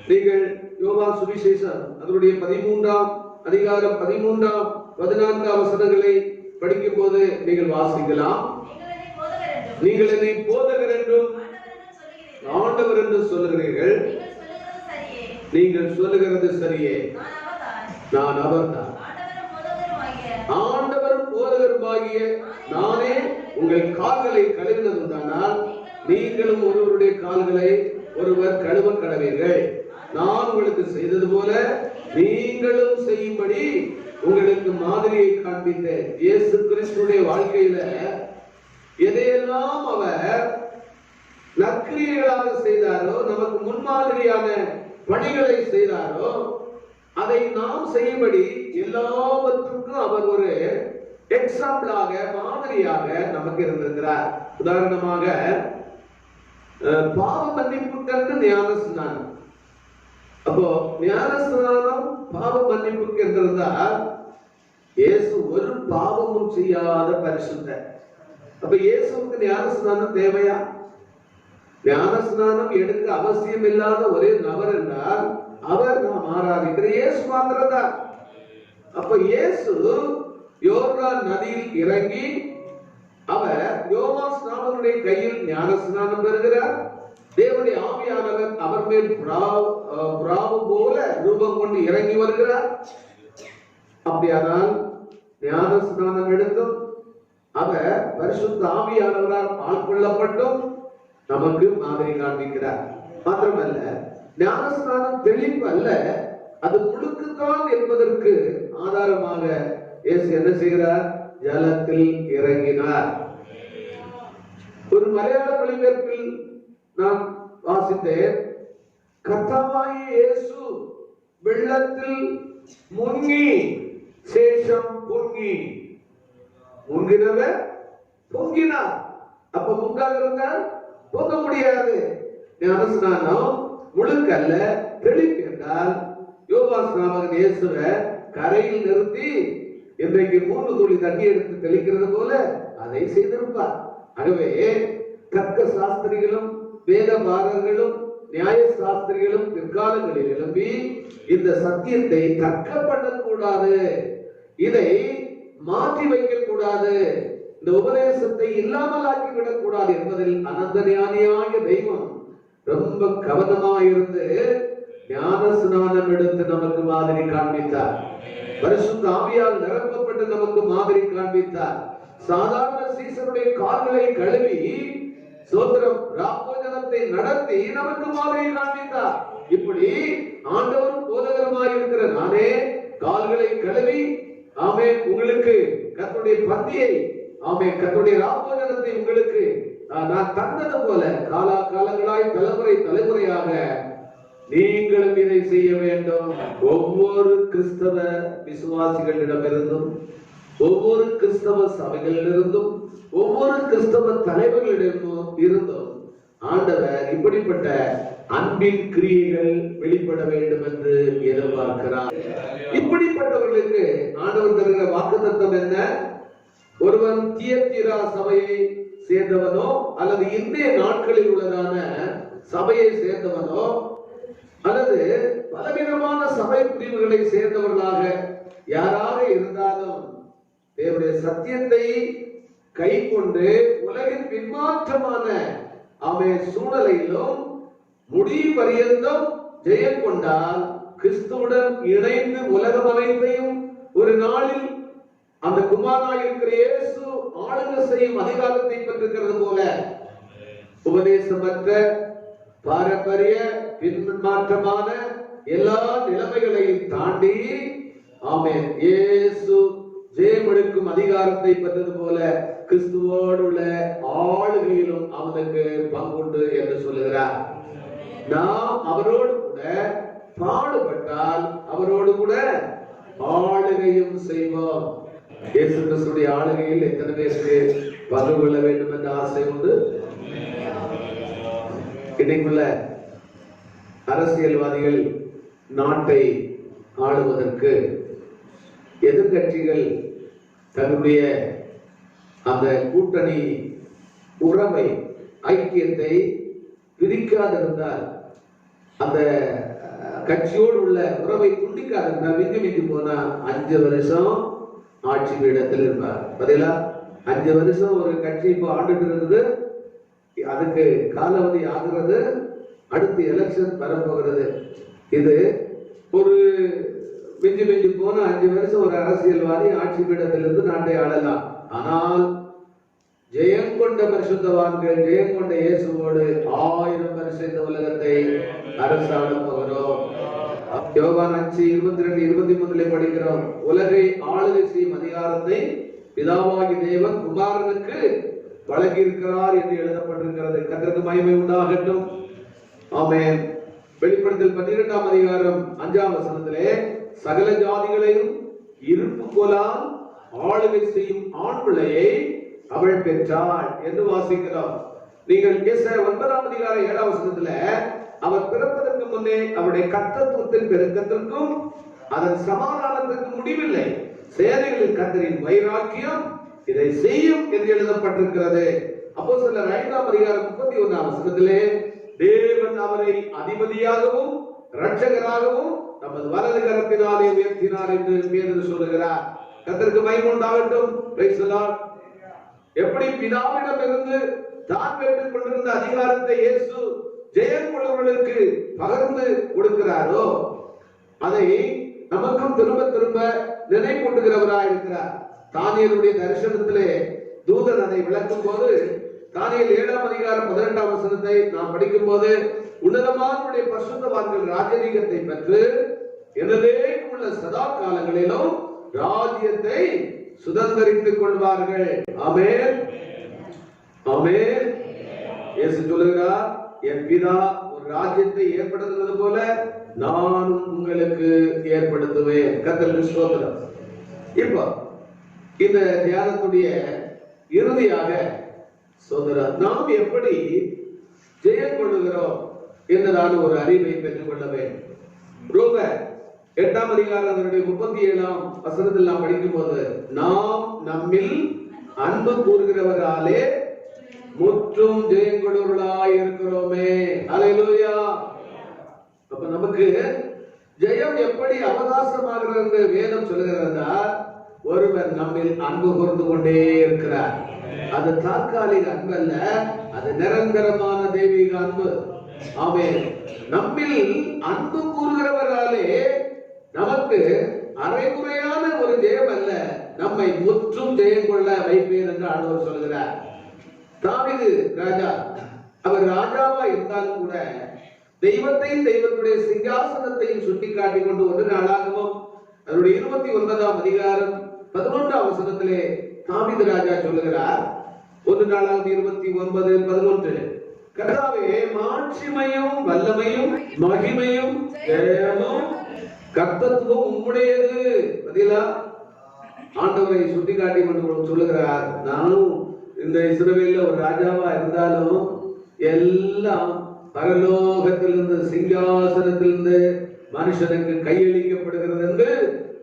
நீங்கள் யோவான் சுவிசேஷம் அதனுடைய 13ஆம் அதிகாரம் 13ஆம் 14ஆம் வசனங்களை படிக்கும் போது நீங்கள் வாசிக்கலாம். நீங்கள் என்னை போதகர் என்றும் ஆண்டவர் என்று சொல்லுகிறீர்கள். நீங்கள் சொல்லுகிறது சரியே, நான் அவர்தான். ஆண்டவரும் போதகருமாகிய நானே உங்கள் கால்களை கழுவினதுதானால் நீங்களும் ஒருவருடைய கால்களை ஒருவர் கழுவ கடவீர்கள். நான் உங்களுக்கு செய்தது போல நீங்களும் செய்யும்படி உங்களுக்கு மாதிரியை காண்பித்தேன். இயேசு கிறிஸ்துடைய வாழ்க்கையில எதையெல்லாம் அவர் நற்கிரியைகளாக செய்தாரோ, நமக்கு முன்மாதிரியான பணிகளை செய்தாரோ, அதை நாம் செய்யும்படி எல்லாவற்றுக்கும் அவர் ஒரு எக்ஸாம்பிளாக, மாதிரியாக நமக்கு இருந்திருக்கிறார். உதாரணமாக பாவ மன்னிப்புக்கு ஞான ஸ்நானம். அப்போ ஞான ஸ்நானம் பாவ மன்னிப்புக்கு என்றிருந்தால் இயேசு ஒரு பாவமும் செய்யாத பரிசுத்தர். அப்ப இயேசுக்கு ஞான ஸ்நானம் தேவையா? ஞான ஸ்நானம் எடுக்க அவசியம் இல்லாத ஒரே நபர் என்றால் அவர் நாம் ஆராதிக்கிற இயேசு மாத்திரம்தான். அப்ப இயேசு யோர்தான் நதியில் இறங்கி அவர் யோவான் ஸ்நானனுடைய கையில் ஞான ஸ்நானம் பெறுகிறார். தேவனுடைய ஆவியானவர் அவர் மேல் புறாவு போல ரூபம் கொண்டு இறங்கி வருகிறார். அப்படியானால் ஞான ஸ்நானம் எடுத்தும் அவர் பரிசுத்த ஆவியானவரால் ஆட்கொள்ளப்பட்டும் நமக்கு மாதிரி காண்பிக்கிறார். மாத்திரமல்ல, ஞான ஸ்நானம் தெளிப்பு அல்ல, அது முழுக்குத்தான் என்பதற்கு ஆதாரமாக இயேசு என்ன செய்கிறார்? ஜலத்தில் இறங்கினார். ஒரு மலையாள மொழிபெயர்ப்பில் நான் வாசித்தேன், கர்த்தாவாகிய இயேசு வெள்ளத்தில் முங்கி சேஷம் பொங்கி, முங்கினவர் பொங்கினார். அப்ப முங்காக இருந்தால் பொங்க முடியாது. ஞான ஸ்நானம் முழுக்கல்ல, தெளிப்பு என்றால் யோவான் ஸ்நாபகன் இயேசுவை கரையில் நிறுத்தி இன்றைக்கு 3 துளி தண்ணி எடுத்து தெளிக்கிறது போல அதை செய்திருப்பார். ஆகவே தர்க்க சாஸ்திரிகளும் வேதபாரர்களும் நியாய சாஸ்திரிகளும் பிற்காலங்களில் எழுப்பி இந்த சத்தியத்தை தர்க்க பண்ணக்கூடாது, இதை மாற்றி வைக்க கூடாது, இந்த உபதேசத்தை இல்லாமல் ஆக்கிவிடக் கூடாது என்பதில் அனந்த ஞானியாய தெய்வம் ரொம்ப கவனமாயிருந்து ஞான ஸ்நானம் எடுத்து நமக்கு மாதிரி காண்பித்தார். பரிசுத்த ஆவியால் நிரப்பப்பட்டு நமக்கு மாதிரி காண்பித்தார். சாதாரண சீசனுடைய கால்களை கழுவி சோத்திரம் ராப்போஜனத்தை நடத்தி நமக்கு மாதிரி காண்பித்தார். இப்படி ஆண்டவரும் போதகருமாய் இருக்கிற நானே கால்களை கழுவி ஆமே உங்களுக்கு கர்த்தருடைய பந்தியை, ஆமே கர்த்தருடைய ராப்போஜனத்தை உங்களுக்கு நான் தந்தது போல காலா காலங்களாய் தலைமுறை தலைமுறையாக நீங்களும் இதை செய்ய வேண்டும். ஒவ்வொரு கிறிஸ்தவ விசுவாசிகளிடமிருந்தும், ஒவ்வொரு கிறிஸ்தவ சபைகளிலிருந்தும், ஒவ்வொரு கிறிஸ்தவ தலைவர்களிடமும் இருந்தும் ஆண்டவர் இப்படிப்பட்ட அன்பின் கிரியைகள் வெளிப்பட வேண்டும் என்று எதிர்பார்க்கிறார். இப்படிப்பட்டவர்களுக்கு ஆண்டவர் தருகிற வாக்குத்தத்தம் என்ன? ஒருவன் தியத்திரா சபையை சேர்ந்தவனோ அல்லது இன்றைய நாட்களில் உள்ளதான சபையை சேர்ந்தவனோ அல்லது பலவிதமான சபை பிரிவுகளை சேர்ந்தவர்களாக யாராக இருந்தாலும் தேவனுடைய சத்தியத்தை கை கொண்டு உலகின் பின்மாற்றமான சூழலிலும் முடிவு பரியந்தம் ஜெயம் கொண்டால் கிறிஸ்துவுடன் இணைந்து உலகம் அனைத்தையும் ஒரு நாளில் அந்த குமாரனாய் இருக்கிற இயேசு ஆளுகை செய்யும் அதிகாரத்தை பெற்றிருக்கிறது போல உபதேசமற்ற பாரம்பரிய பின்மாற்றமான எல்லா நிலைமைகளையும் தாண்டி ஆமென் இயேசு ஜெயமெடுக்கும் அதிகாரத்தை பெற்றது போல கிறிஸ்துவோடு உள்ள ஆளுகையிலும் அவனுக்கு பங்குண்டு என்று சொல்லுகிறார். நாம் அவரோடு கூட பாடுபட்டால் அவரோடு கூட ஆளுகையும் செய்வோம். இயேசு கிறிஸ்துடைய ஆளுகையில் எத்தனை பேருக்கு பங்கு கொள்ள வேண்டும் என்ற ஆசை உண்டு? இன்றைக்குள்ள அரசியல்வாதிகள் நாட்டை ஆளுவதற்கு எதிர்கட்சிகள் தன்னுடைய அந்த கூட்டணி உறவை ஐக்கியத்தை பிரிக்காதிருந்தால், அந்த கட்சியோடு உள்ள உறவை துண்டிக்காதிருந்தால், மிஞ்சி போனா 5 வருஷம் ஆட்சி பீடத்தில் இருப்பார். பதிலா 5 வருஷம் ஒரு கட்சி இப்போ ஆண்டுட்டு இருக்குது, அதுக்கு காலாவதி ஆகிறது, அடுத்து எலெக்ஷன் வரப்போகிறது. இது ஒரு மிஞ்சி போன 5 வருஷம் ஒரு அரசியல்வாதி ஆட்சி பீடத்திலிருந்து நாட்டை ஆளலாம். ஆனால் ஜெயம் கொண்ட பரிசுத்தவான்கள், ஜெயம் கொண்ட இயேசுவோடு 1000 வருஷம் இந்த உலகத்தை அரசாட போகிறோம். யோவான் 5:22-23 படிக்கிறோம். உலகை ஆளுகை செய்யும் அதிகாரத்தை பிதாவாகி தேவன் குமாரனுக்கு வழங்கி இருக்கிறார் என்று எழுதப்பட்டிருக்கிறது. கர்த்தருக்கு மகிமை உண்டாகட்டும். ஆமென். வெளிப்படுத்தல் 12ஆம் அதிகாரம் 5ஆம் வசனத்திலே சகல ஜாதிகளையும் இருப்பு கோலால் ஆளுகை செய்யும் ஆண் பிள்ளையை அவள் பெற்றாள் என்று வாசிக்கிறோம். நீங்கள் 9ஆம் அதிகாரம் 7ஆம் வசனத்துல அவர் பிறப்பதற்கு முன்னே அவருடைய கர்த்தத்துவத்தின் பெருக்கத்திற்கும் அதன் சமாதானத்திற்கும் முடிவில்லை, சேனைகளின் கர்த்தரின் வைராக்கியம் இதை செய்யும் என்று எழுதப்பட்டிருக்கிறது. அப்போஸ்தலர் 5ஆம் அதிகாரம் 31ஆம் வசனத்திலே தேவன் அவரை அதிபதியாகவும் இரட்சகராகவும் நமது வலது கரத்தினாலே உயர்த்தினார் என்று பேதுரு சொல்லுகிறார். கர்த்தருக்கு மகிமை உண்டாகட்டும். Praise the Lord. எப்படி பிதாவிடம் இருந்து தான் பெற்றுக் கொண்டிருந்த அதிகாரத்தை இயேசு ஜெயம் கொண்டவர்களுக்கு பகிர்ந்து கொடுக்கிறாரோ, அதை நமக்கும் திரும்ப திரும்ப நினைவூட்டுகிறவராய் இருக்கிறார். தானியேலுடைய தரிசனத்திலே தூதன் அதை விளக்கும் போது, தானியேல் 7ஆம் அதிகாரம் 18ஆம் வசனத்தை நாம் படிக்கும் போது, உன்னதமானவருடைய பரிசுத்தவான்கள் ராஜரீகத்தை பெற்று எனதே உள்ள சதா காலங்களிலும் ராஜ்யத்தை சுதந்தரித்துக் கொள்வார்கள். ஆமென், ஆமென். இயேசு சொல்லுகிறார், என் பிதா ஒரு ராஜ்யத்தை ஏற்படுத்துவது போல நானும் உங்களுக்கு ஏற்படுத்துவேன். கர்த்தருக்கு ஸ்தோத்திரம். இப்போ இந்த தியானத்துடைய இறுதியாக சோதரர் நாம் எப்படி ஜெயம் கொள்ளுகிறோம் என்றதான ஒரு அறிவை பெற்றுக் கொள்ள வேண்டும். ரோமர் 8ஆம் அதிகாரம் 37ஆம் வசனத்தில் நாம் படிக்கும் போது, நாம் நம்மில் அன்பு கூறுகிறவராலே முற்றும் ஜெயம் கொள்ளுவர்களாய் இருக்கிறோமே. அல்லேலூயா. அப்ப நமக்கு ஜெயம் எப்படி அவகாசமாகிறது என்று வேதம் சொல்லுகிறதா, ஒருவர் நம்மில் அன்பு கூர்ந்து கொண்டே இருக்கிறார். அது தற்காலிக அன்பு அல்ல, அது நிரந்தரமான தெய்வீக அன்பு. ஆமென். நம்மில் அன்பு கூறுகிறவராலே நமக்கு அரைகுறையான ஒரு ஜெயம் அல்ல, நம்மை முற்றும் ஜெயம் கொள்ள வைப்பேன் என்று ஆண்டவர் சொல்கிறார். தாவீது ராஜா, அவர் ராஜாவா இருந்தாலும் கூட தெய்வத்தையும் தெய்வத்துடைய சிங்காசனத்தையும் சுட்டி காட்டிக் கொண்டு 1 நாளாகவும் அவருடைய 29ஆம் அதிகாரம் 11ஆம் வசனத்திலே தாவீது ராஜா சொல்லுகிறார். 1 நாளாவது 29:11, கர்த்தாவே மாட்சிமையும் வல்லமையும் மகிமையும் ஜெயமும் கர்த்தத்துவம் உம்முடையது. பதிலா ஆண்டவரை சுட்டி காட்டி கொண்டு சொல்லுகிறார், நானும் இந்த இஸ்ரவேல்ல ஒரு ராஜாவா இருந்தாலும் எல்லாம் பரலோகத்திலிருந்து சிங்காசனத்திலிருந்து மனுஷனுக்கு கையளிக்கப்படுகிறது என்று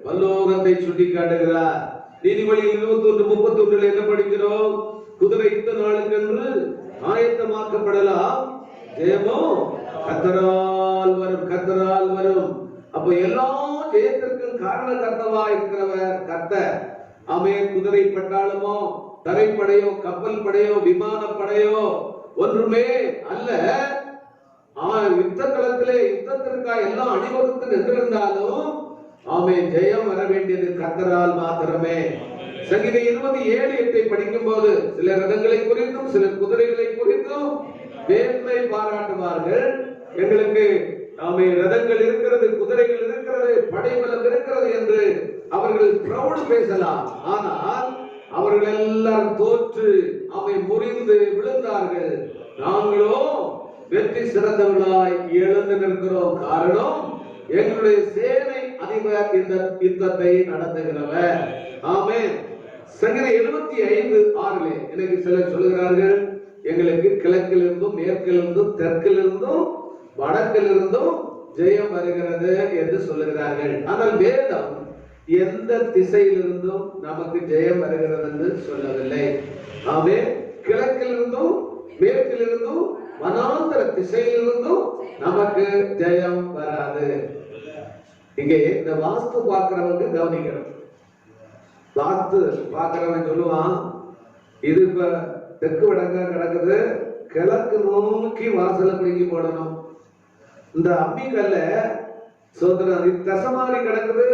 பரலோகத்தை சுட்டி காட்டுகிறார். நீதிமொழிகள் 21:31 என்ன படிக்கிறோம்? குதிரை யுத்த நாளுக்கென்று ஆயத்தமாக்கப்படலாம், ஜெயமோ கர்த்தரால் வரும், கர்த்தரால் வரும். அப்ப எல்லா ஜெயத்திற்கும் காரண கர்த்தவா இருக்கிறவர் கர்த்தர். ஆமென். குதிரை பட்டாளமோ, தரைப்படையோ, கப்பல் படையோ, விமானப்படையோ ஒன்றுமே அல்ல. யுத்த களத்திலே யுத்தத்திற்காக எல்லாம் அணிவகுத்து நின்றிருந்தாலும் ஆமென், ஜெயம் வர வேண்டியது கர்த்தரால் மாத்திரமே. சங்கீதம் 27:8 படிக்கும் போது சில ரதங்களை குறித்தும் சில குதிரைகளை குறித்தும் வேண்மை பாராட்டுவார்கள். எங்களுக்கு ரதங்கள் இருக்கிறது, குதிரைகள் இருக்கிறது, படைபலம் இருக்கிறது என்று அவர்கள் பிரௌடு பேசலாம். ஆனால் அவர்கள் எல்லாரும் தோற்று முறிந்து விழுந்தார்கள். நாங்களோ வெற்றி சிறந்தவர்களாய் எழுந்து நிற்கிறோம். காரணம், எங்களுடைய சேனை அதிபர் இந்த யுத்தத்தை நடத்துகிறவர். ஆமென். சங்கீதம் 75:6 எனக்கு சிலர் சொல்லுகிறார்கள், எங்களுக்கு கிழக்கிலிருந்தும் மேற்கிலிருந்தும் தெற்கிலிருந்தும் வடக்கிலிருந்தும் ஜெயம் வருகிறது என்று சொல்லுகிறார்கள். ஆனால் வேதம் எந்த திசையிலிருந்தும் நமக்கு ஜெயம் வருகிறது என்று சொல்லவில்லை. ஆமென். கிழக்கிலிருந்தும் மேற்கிலிருந்தும் வனாந்தர திசையிலிருந்தும் நமக்கு ஜெயம் வராது. இங்கே இந்த வாஸ்து பார்க்கிறவங்க கவனிக்கணும். வாஸ்து பார்க்கிறவன் சொல்லுவான், இது இப்ப தெற்கு வடக்கா கிடக்குது, கிழக்கு நோக்கி வாசல பிடிக்கி போடணும். இந்த அம்மிக்கல்ல சோதரன் தசமாரி கிடக்குது,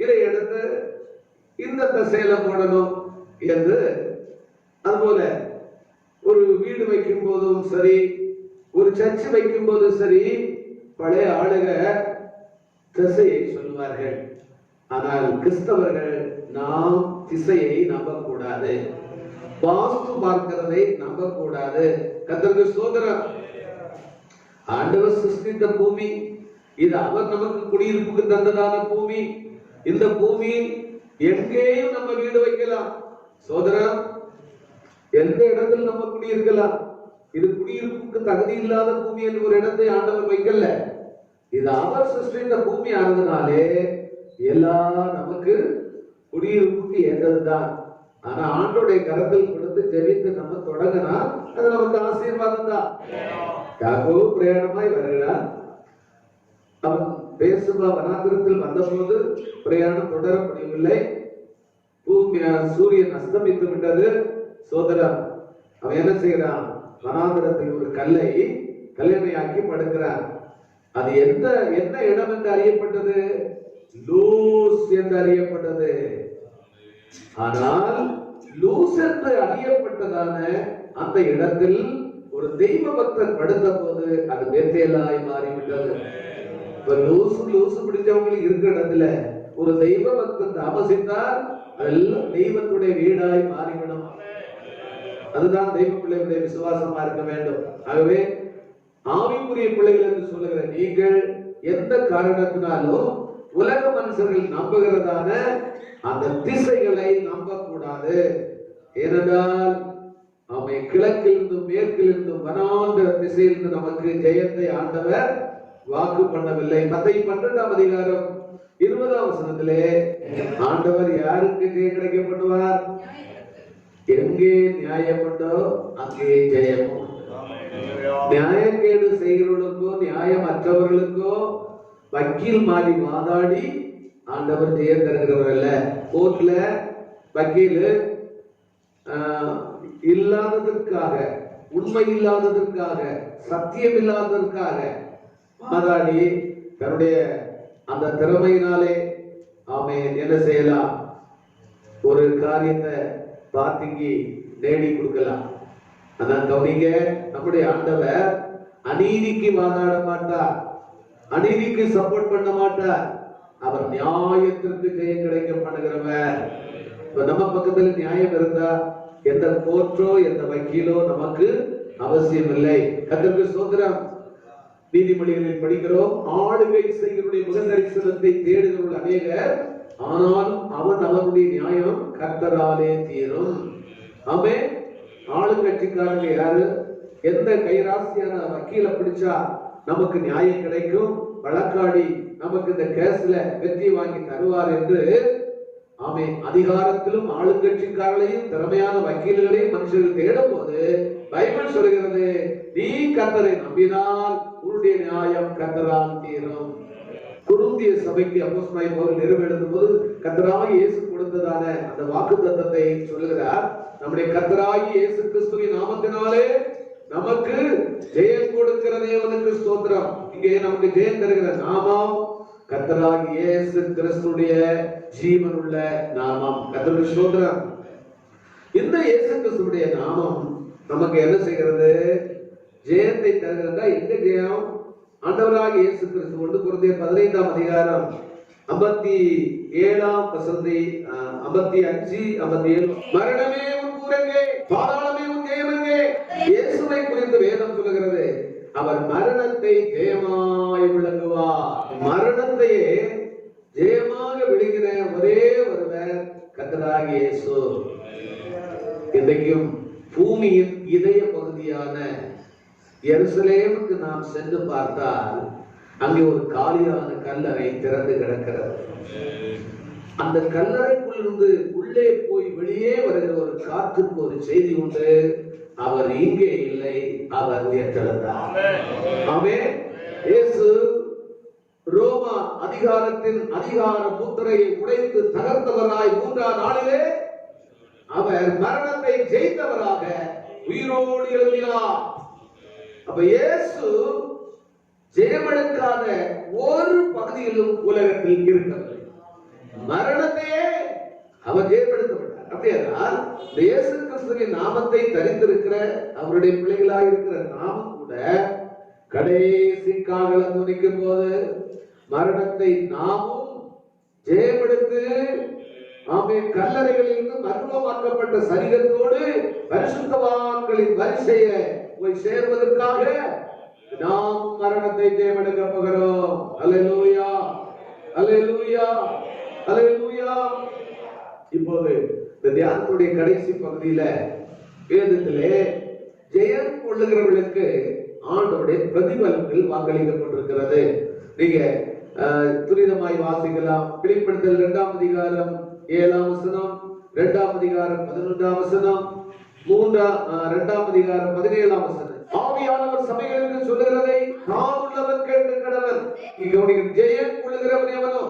இதை எடுத்து இந்த திசையில போடணும் என்று. அதுபோல ஒரு வீடு வைக்கும் போதும் சரி, ஒரு சர்ச்சு வைக்கும் போதும் சரி, பழைய ஆளுக திசையை சொல்லுவார்கள். ஆனால் கிறிஸ்தவர்கள் நாம் திசையை நம்பக்கூடாது, வாஸ்து பார்க்கிறதை நம்பக்கூடாது. கர்த்தருக்கு ஸ்தோத்திரம். ஆண்டவர் சிருஷ்டித்த பூமி இது, அவர் நமக்கு குடியிருப்புக்கு தந்ததான பூமி. இந்த பூமி எங்கேயும் நம்ம வீடு வைக்கலாம். சோதரம், எந்த இடத்தில் நம்ம குடியிருக்கலாம். இது குடியிருப்புக்கு தகுதி இல்லாத பூமி என்று ஒரு இடத்தை ஆண்டவர் வைக்கல. இது அவர் சிருஷ்டித்த பூமி ஆனதுனாலே எல்லாம் நமக்கு குடியிருப்புக்கு ஏற்றதுதான். ஆனா ஆண்டோடைய கரத்தில் கொடுத்து ஜெபித்து நம்ம தொடங்கினா அது நமக்கு ஆசீர்வாதம் தான். யாக்கோபு பிரயாணமாய் வருகிறார். அவன் பேசுவா வனாந்திரத்தில் வந்தபோது பிரயாணம் தொடர முடியவில்லை. சூரியன் அஸ்தமித்து விட்டது. சோதரன் அவன் என்ன செய்யறான், வனாந்திரத்தில் ஒரு கல்லை கல்யாணியாக்கி படுக்கிறான். அது என்ன இடம் என்று அறியப்பட்டது? லூஸ் என்று அறியப்பட்டது. ஆனால் லூஸ் என்று அறியப்பட்டதான அந்த இடத்தில் ஒரு தெய்வ பக்தன் படுத்த போது அது பெத்தேலாய் மாறிவிட்டது. இப்ப லூசு பிடிச்சவங்களுக்கு இருக்கிற இடத்துல ஒரு தெய்வ பக்தன் தாமசித்தால் அதெல்லாம் தெய்வத்துடைய வீடாய் மாறிவிடும். அதுதான் தெய்வ பிள்ளைகளுடைய விசுவாசமா இருக்க வேண்டும். ஆகவே ஆவிக்குரிய பிள்ளைகள் என்று சொல்லுகிற நீங்கள் எந்த காரணத்தினாலும் உலக மனுஷர்கள் நம்புகிறதான அந்த திசைகளை நம்பக்கூடாது. ஏனென்றால் அவை கிழக்கிலிருந்தும் மேற்கிலிருந்தும் வனாந்திர திசையிலிருந்து நமக்கு ஜெயத்தை ஆண்டவர் வாக்கு பண்ணவில்லை. மத்தேயு 12ஆம் அதிகாரம் 20ஆம் வசனத்திலே ஆண்டவர் யாருக்கு ஜெயம் கிடைக்க பண்ணுவார்? எங்கே நியாயமுண்டோ அங்கே ஜெயமும். நியாயக்கேடு செய்கிறவர்களுக்கோ நியாயமற்றவர்களுக்கோ வக்கீல் மாறி வாதாடி ஆண்டவர் ஜெயம் தருகிறவர் அல்ல. கோர்ட்ல வக்கீல் இல்லாததற்காக, உண்மை இல்லாததற்காக, சத்தியம் இல்லாததற்காக வாதாடி தன்னுடைய அந்த திறமையினாலே ஆமென் என்ன செய்யலாம், ஒரு காரியத்தை பார்ட்டிக்கு நேடி கொடுக்கலாம். அதான் கவனிங்க, நம்முடைய ஆண்டவர் அநீதிக்கு வாதாட மாட்டார், அநீதிக்கு சப்போர்ட் பண்ண மாட்டார். அவர் நியாயத்திற்கு ஜெயம் கிடைக்க பண்ணுகிறவர். நம்ம பக்கத்துல நியாயம் இருந்தா எந்த கோர்ட்டோ எந்த வக்கீலோ நமக்கு அவசியம் இல்லை. கர்த்தருக்கு ஸ்தோத்திரம். நீதிமொழிகளில் படிக்கிறோம், ஆளுகை செய்கிறவருடைய முக தரிசனத்தை தேடுகிறவர்கள் அநேகர், ஆனாலும் அவன் அவனுடைய நியாயம் கர்த்தராலே தீரும். ஆமென். ஆளுங்கட்சிக்காரங்க யாரு? எந்த கைராசியான வக்கீல பிடிச்சா நமக்கு நியாயம் கிடைக்கும், வழக்காடி நமக்கு இந்த கேஸ்ல வெற்றி வாங்கி தருவார் என்று ஆமென் அதிகாரத்திலும் ஆளுங்கட்சிக்காரர்களையும் திறமையான வக்கீல்களையும் மனுஷர்கள் தேடும் போது பைபிள் சொல்கிறது, நீ கர்த்தரை நம்பினால் உன்னுடைய நியாயம் கர்த்தரால் தீரும். குருந்திய சபைக்கு அப்போஸ்தலனாகிய பவுல் நிறுவெழுதும் போது கர்த்தராகிய இயேசு கொடுத்ததான அந்த வாக்குத்தத்தத்தை சொல்லுகிறார். நம்முடைய கர்த்தராகிய இயேசு கிறிஸ்துவின் நாமத்தினாலே நமக்கு ஜெயம் கொடுக்கிற தேவனுக்கு ஸ்தோத்திரம். இங்கே நமக்கு ஜெயம் தருகிற நாமம் கர்த்தராகிய இயேசு கிறிஸ்துடைய ஜீவனுள்ள நாமம். கர்த்தருக்கு ஸ்தோத்திரம். இந்த இயேசு கிறிஸ்துடைய நாமம் நமக்கு என்ன செய்கிறது? ஜெயத்தை தருகிறதா? எங்க ஜெயம்? ஆண்டவராகிய இயேசு கிறிஸ்து 1 கொரிந்தியர் 15ஆம் அதிகாரம் 57ஆம் வசனத்தை 55 57 மரணமே உன் கூரெங்கே, பாதாளமே உன் ஜெயம் எங்கே? இயேசுவை குறித்து வேதம் சொல்லுகிறது, அவர் மரணத்தை ஜெயமாய் விளங்குவார். மரணத்தையே ஜெயமாக விழுங்கிற ஒரே ஒருவர் கர்த்தராகிய இயேசு. இன்றைக்கும் பூமியின் இதய பகுதியான எருசலேமுக்கு நாம் சென்று பார்த்தால் அங்கே ஒரு காலியான கல்லறை திறந்து கிடக்கிறது. அந்த கல்லறைக்குள் இருந்து உள்ளே போய் வெளியே வருகிற ஒரு காற்றுக்கு ஒரு செய்தி உண்டு. அவர் இங்கே இல்லை, அவர் உயர்த்தெழுந்தார். ஆமென். இயேசு ரோமா அதிகாரத்தின் அதிகார முத்திரையை உடைத்து தகர்த்தவராய் 3ஆம் நாளிலே அவர் மரணத்தை ஜெயித்தவராக உயிரோடு எழுதினார். அப்ப இயேசு ஜெயமெடுக்காத ஒரு பகுதியிலும் உலகத்தில் இருக்கவில்லை. மரணத்தையே அவர் ஜெயமெடுத்து விட்டார். அப்படியானால் இயேசு கிறிஸ்துவின் நாமத்தை தரித்திருக்கிற அவருடைய பிள்ளைகளாக இருக்கிற நாமும் கூட கடைசி காலம் துணிக்கும் போது மரணத்தை நாமும் ஜெயமெடுத்து கல்லறைகளிலிருந்து மர்மமாக்கப்பட்ட சரீரத்தோடு பரிசுத்தவான்களின் வரிசையை போய் சேர்வதற்காக நாம் மரணத்தை ஜெயமெடுக்க போகிறோம். அல்லேலூயா, அல்லேலூயா, அல்லேலூயா. இப்போது இந்த தியானத்துடைய கடைசி பகுதியில வேதத்திலே ஜெயம் கொள்ளுகிறவர்களுக்கு ஆண்டவருடைய பிரதிபலன்கள் வாக்களிக்கப்பட்டிருக்கிறது. நீங்க துரிதமாய் வாசிக்கலாம். வெளிப்படுத்தல் 2ஆம் அதிகாரம் 7ஆம் வசனம், 2ஆம் அதிகாரம் 11ஆம் வசனம், 2ஆம் அதிகாரம் 17ஆம் வசனம். ஆவியானவர் சபைகளுக்கு சொல்லுகிறதை காதுள்ளவன் கேட்க கடவன். இங்க ஜெயம் கொள்ளுகிறவன் எவனோ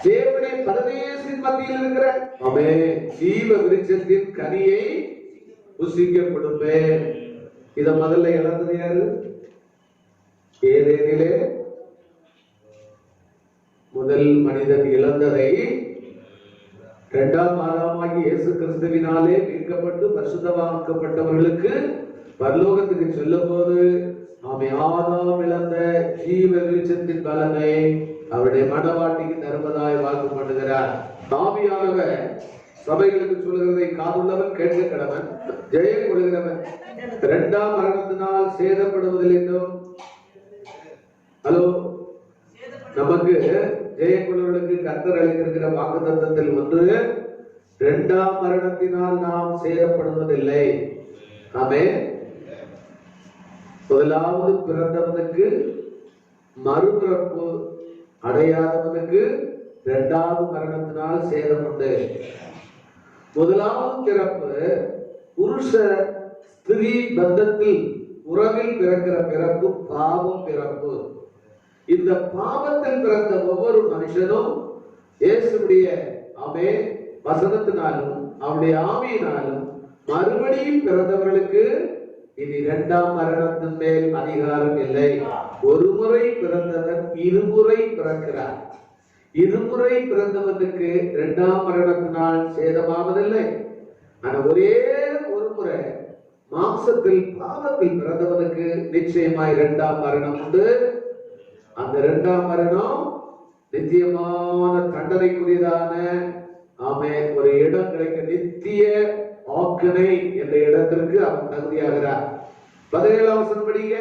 தேவனுடைய பரதேசின் மத்தியில் இருக்கிற ஜீவ விருட்சத்தின் கனியை புசிக்க கொடுப்பேன். இத முதல்ல இழந்தது யாரு? ஏதேனிலே முதல் மனிதன் இழந்ததை 2ஆம் ஆதாமாகிய இயேசு கிறிஸ்துவினாலே மீட்கப்பட்டு பரிசுத்தமாக்கப்பட்டவர்களுக்கு பரலோகத்துக்கு செல்லும் போது ஆதாம் இழந்த ஜீவ விருட்சத்தின் பலனை அவருடைய மனவாட்டிக்கு தருவதாய் வாக்கு பண்ணுகிறார். ஆவியானவர் சபைகளுக்கு சொல்லுகிறதை காதுள்ளவன் கேட்க கடவன். ஜெயம் கொள்கிறவன் 2ஆம் மரணத்தினால் சேதப்படுவதில்லைன்றும் நமக்கு ஜெயம் கொள்வர்களுக்கு கர்த்தர் அளித்திருக்கிற வாக்குத்தத்தத்தில் ஒன்று 2ஆம் மரணத்தினால் நாம் சேதப்படுவதில்லை. ஆமென். முதலாவது பிறந்தவனுக்கு மறுபிறப்பு அடையாதவனுக்கு 2ஆவது மரணத்தினால் சேதம் உண்டு. முதலாவது பிறப்பு புருஷ ஸ்திரீ பந்தத்தில் உறவில் பிறக்கிற பிறப்பு பாவம் பிறப்பு. இந்த பாவத்தில் பிறந்த ஒவ்வொரு மனுஷனும் இயேசுடைய வசனத்தினாலும் அவருடைய ஆவியினாலும் மறுபடியும் பிறந்தவர்களுக்கு இனி 2ஆம் மரணத்தின் மேல் அதிகாரம் இல்லை. ஒரு முறை பிறந்தவன் இருமுறை பிறக்கிறார். இருமுறை பிறந்தவனுக்கு 2ஆம் மரணத்தினால் சேதமாவதில்லை. ஆனா ஒரே ஒரு முறை மாம்சத்தில் பாவத்தில் பிறந்தவனுக்கு நிச்சயமாய் 2ஆம் மரணம் உண்டு. அந்த 2ஆம் மரணம் நித்தியமான தண்டனைக்குரியதான ஒரு இடம் கிடைக்க நித்திய ஆக்கினை என்ற இடத்திற்கு அவன் தகுதியாகிறார். 17ஆம் வசனம் படிங்க.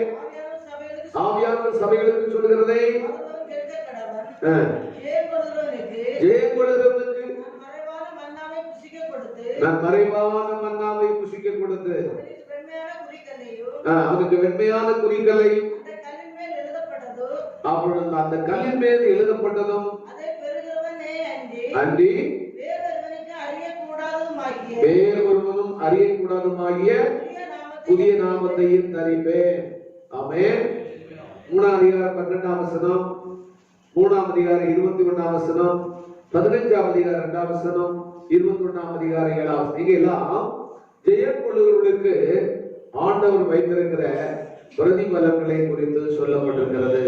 ஆவியானவர் சபைகளுக்கு சொல்லுகிறதை நான் மறைவான மன்னாவை புசிக்க கொடுத்து அவனுக்கு வெண்மையான குறிக்கல்லையும் அப்பொழுது அந்த கல்லின் மேல் எழுதப்பட்டதும் அன்றி வேறொருவனும் அறியக்கூடாதுமாகிய புதிய நாமத்தையும் தரிப்பேன். ஆமென். 3ஆம் அதிகாரம் 12ஆம் வசனம், 3ஆம் அதிகாரம் 21ஆம் வசனம், 15ஆம் அதிகாரம் 2ஆம் வசனம், 21ஆம் அதிகாரம் 7ஆம் வசனம். இங்க எல்லாம் ஜெயம் கொள்ளுகிறவர்களுக்கு ஆண்டவர் வைத்திருக்கிற பிரதிபலன்களை குறித்து சொல்லப்பட்டிருக்கிறது.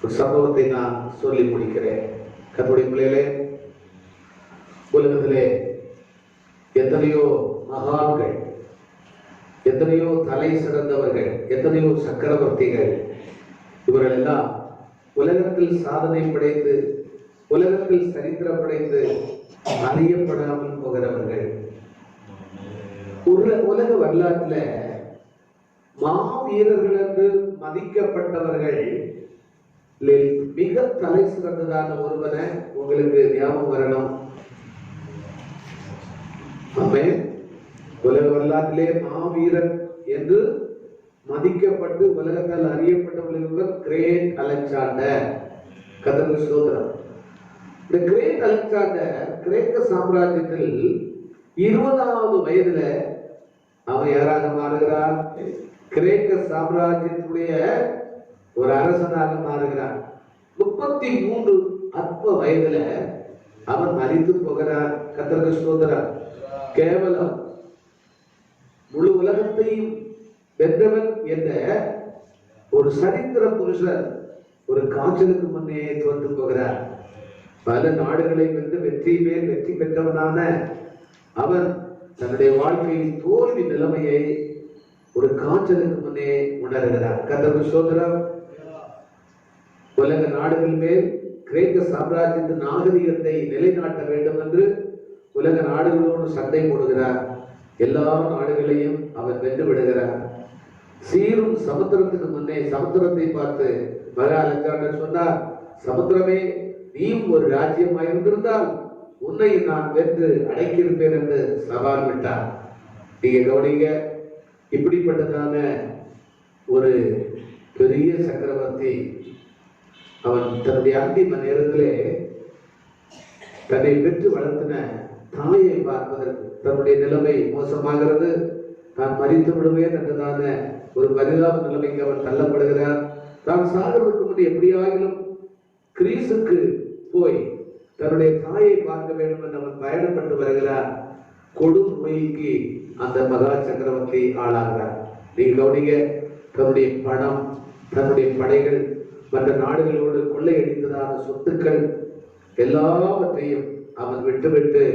ஒரு சம்பவத்தை நான் சொல்லி முடிக்கிறேன். கர்த்தருடைய பிள்ளைகளே, உலகத்திலே எத்தனையோ மகான்கள், எத்தனையோ தலை சிறந்தவர்கள், எத்தனையோ சக்கரவர்த்திகள், இவர்கள் எல்லாம் உலகத்தில் சாதனை படைத்து உலகத்தில் சரித்திரம் படைத்து அறியப்படாமல் போகிறவர்கள். உலக வரலாற்றில் மாவீரர்கள் என்று மதிக்கப்பட்டவர்கள் மிக தலை சிறந்ததான ஒருவனை உங்களுக்கு ஞாபகம் வரணும். உலக வரலாற்றிலே மாவீரன் என்று மதிக்கப்பட்டு உலகத்தால் அறியப்பட்டவர்கள் கிரேட் அலெக்சாண்டர். கர்த்தருக்கு ஸ்தோத்திரம். இந்த கிரேட் அலெக்சாண்டர் கிரேக்க சாம்ராஜ்யத்தில் 20வது வயதுல அவன் யாராக மாறுகிறான்? கிரேக்க சாம்ராஜ்யத்துடைய ஒரு அரசனாக மாறுகிறான். 33 அற்ப வயதுல அவன் மரித்து போகிறான். கர்த்தருக்கு ஸ்தோத்திரம். கேவலம் முழு உலகத்தையும் வென்றவன் என்ற ஒரு சரித்திர புருஷர் ஒரு காய்ச்சலுக்கு முன்னே தோற்று போகிறார். பல நாடுகளை வென்று வெற்றி மேல் வெற்றி பெற்றவனான அவன் தன்னுடைய வாழ்க்கையின் தோல்வி நிலைமையை ஒரு காய்ச்சலுக்கு முன்னே உணர்கிறார். கர்த்தருக்கு ஸ்தோத்திரம். உலக நாடுகள் மேல் கிரேக்க சாம்ராஜ்யத்தின் நாகரிகத்தை நிலைநாட்ட வேண்டும் என்று உலக நாடுகளோடு சண்டை போடுகிறார். எல்லா நாடுகளையும் அவன் வென்று விடுகிறார். சீரும் சமுத்திரத்துக்கு முன்னே சமுத்திரத்தை பார்த்து மகா அலெக்சாண்டர் சொன்னார், சமுத்திரமே, நீயும் ஒரு ராஜ்யமாய் இருந்திருந்தால் உன்னை நான் வென்று அடைக்கியிருப்பேன் என்று சவால் விட்டார். நீங்க கவனிங்க, இப்படிப்பட்டதான ஒரு பெரிய சக்கரவர்த்தி அவன் தன்னுடைய அந்திம நேரத்திலே தன்னை பெற்று வளர்த்தின தாயை பார்ப்பதற்கு தன்னுடைய நிலைமை மோசமாகிறது, தான் மரித்து விடுவேன் என்றதான ஒரு பரிதாப நிலைமைக்கு அவன் தள்ளப்படுகிறார். தான் சாகிறதுக்கு முன்பு எப்படியாகிலும் கிரீஸுக்கு போய் தன்னுடைய தாயை பார்க்க வேண்டும் என்று அவன் பயணப்பட்டு வருகிறார். கொடும் நோய்க்கு அந்த மகா சக்கரவர்த்தி ஆளாகிறார். நீங்க கவனிங்க, தன்னுடைய பணம், தன்னுடைய படைகள், மற்ற நாடுகளோடு கொள்ளையடித்ததான சொத்துக்கள் எல்லாவற்றையும் அவன் விட்டுவிட்டு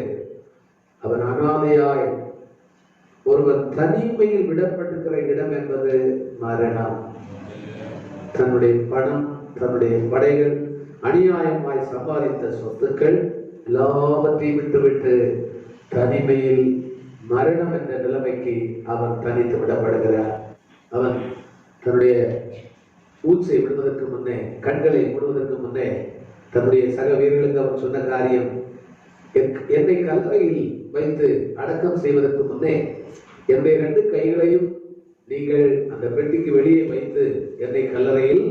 அவன் அனாதையாய் ஒருவன் தனிமையில் விடப்பட்டிருக்கிற இடம் என்பது மரணம். தன்னுடைய பணம், தன்னுடைய படைகள், அநியாயமாய் சம்பாதித்த சொத்துக்கள் எல்லாவற்றையும் விட்டுவிட்டு தனிமையில் மரணம் என்ற நிலைமைக்கு அவன் தனித்து விடப்படுகிறார். அவன் தன்னுடைய ஊச்சை விடுவதற்கு முன்னே, கண்களை மூடுவதற்கு முன்னே தன்னுடைய சக வீரர்களுக்கு அவன் சொன்ன காரியம், என்னை கல்லறையில் வைத்து அடக்கம் செய்வதற்கு முன்னே என்னுடைய 2 கைகளையும் நீங்கள் அந்த பெட்டிக்கு வெளியே வைத்து என்னை கல்லறையில்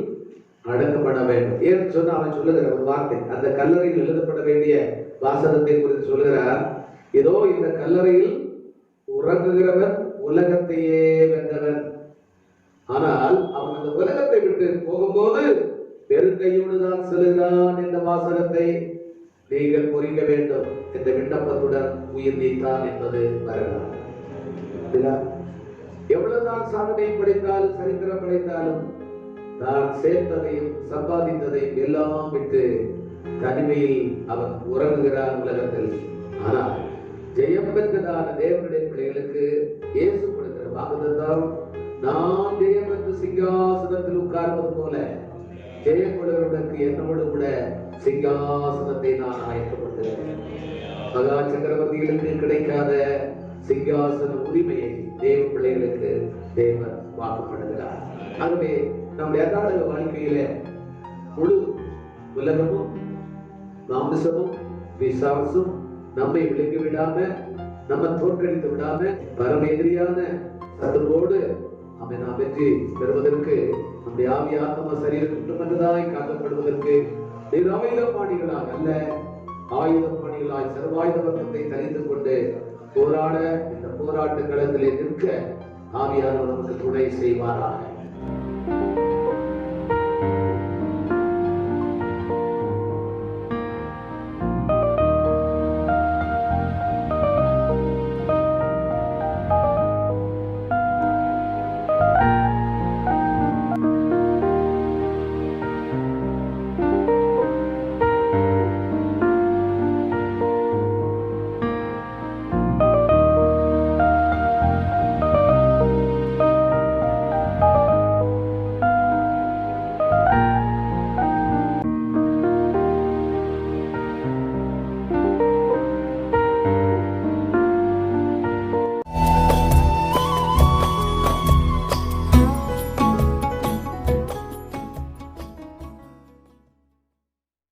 அடக்கப்பட வேண்டும். ஏன்னு சொன்னா அவன் சொல்லுகிற ஒரு வார்த்தை, அந்த கல்லறையில் எழுதப்பட வேண்டிய வாசகத்தை குறித்து சொல்லுகிறார், ஏதோ இந்த கல்லறையில் உறங்குகிறவன் உலகத்தையே வென்றவன். ஆனால் அவன் அந்த உலகத்தை விட்டு போகும்போது பெருங்கையோடு தான் செல்கிறான். இந்த வாசகத்தை நீங்கள் புரிக்க வேண்டும். இந்த விண்ணப்பத்துடன் உயிர் நீத்தான் என்பது வரலாம். எவ்வளவுதான் சாதனை படைத்தாலும் சரித்திரம் படைத்தாலும் தான் சேர்த்ததையும் சம்பாதித்ததையும் எல்லாம் விட்டு தனிமையில் அவன் உறங்குகிறான் உலகத்தில். ஆனால் ஜெயம் பெற்றதான தேவனுடைய பிள்ளைகளுக்கு இயேசு கொடுக்கிற வாக்குத்தத்தம், நான் ஜெயம் பெற்று சிங்காசனத்தில் உட்கார்வது போல ஜெயம் கொள்வதற்கு என்னோடு கூட சிங்காசனத்தை நான் ஆயத்தப்படுத்துகிறேன். மகா சக்கரவர்த்திகளுக்கு கிடைக்காத சிங்காசன உரிமையை தேவ பிள்ளைகளுக்கு தேவன் வாக்குப்படுகிறார். ஆகவே நம்முடைய அன்றாட வாழ்க்கையில முழு உலகமும் மாம்சமும் பிசாசும் நம்மை விலக்கி விடாம, நம்ம தோற்கடித்து விடாம, பரம எதிரியான சத்துருவோடு நம்மை நாம் வெற்றி பெறுவதற்கு, நம்முடைய ஆவி ஆத்மா சரீரம் குற்றமற்றதாய் காக்கப்படுவதற்கு நிராயுதபாணிகளாக அல்ல, ஆயுதபாணிகளாய் சர்வாயுத வர்க்கத்தை தரித்துக் கொண்டு போராட இந்த போராட்ட களத்திலே நிற்க ஆவியானவர் நமக்கு துணை செய்வாராக.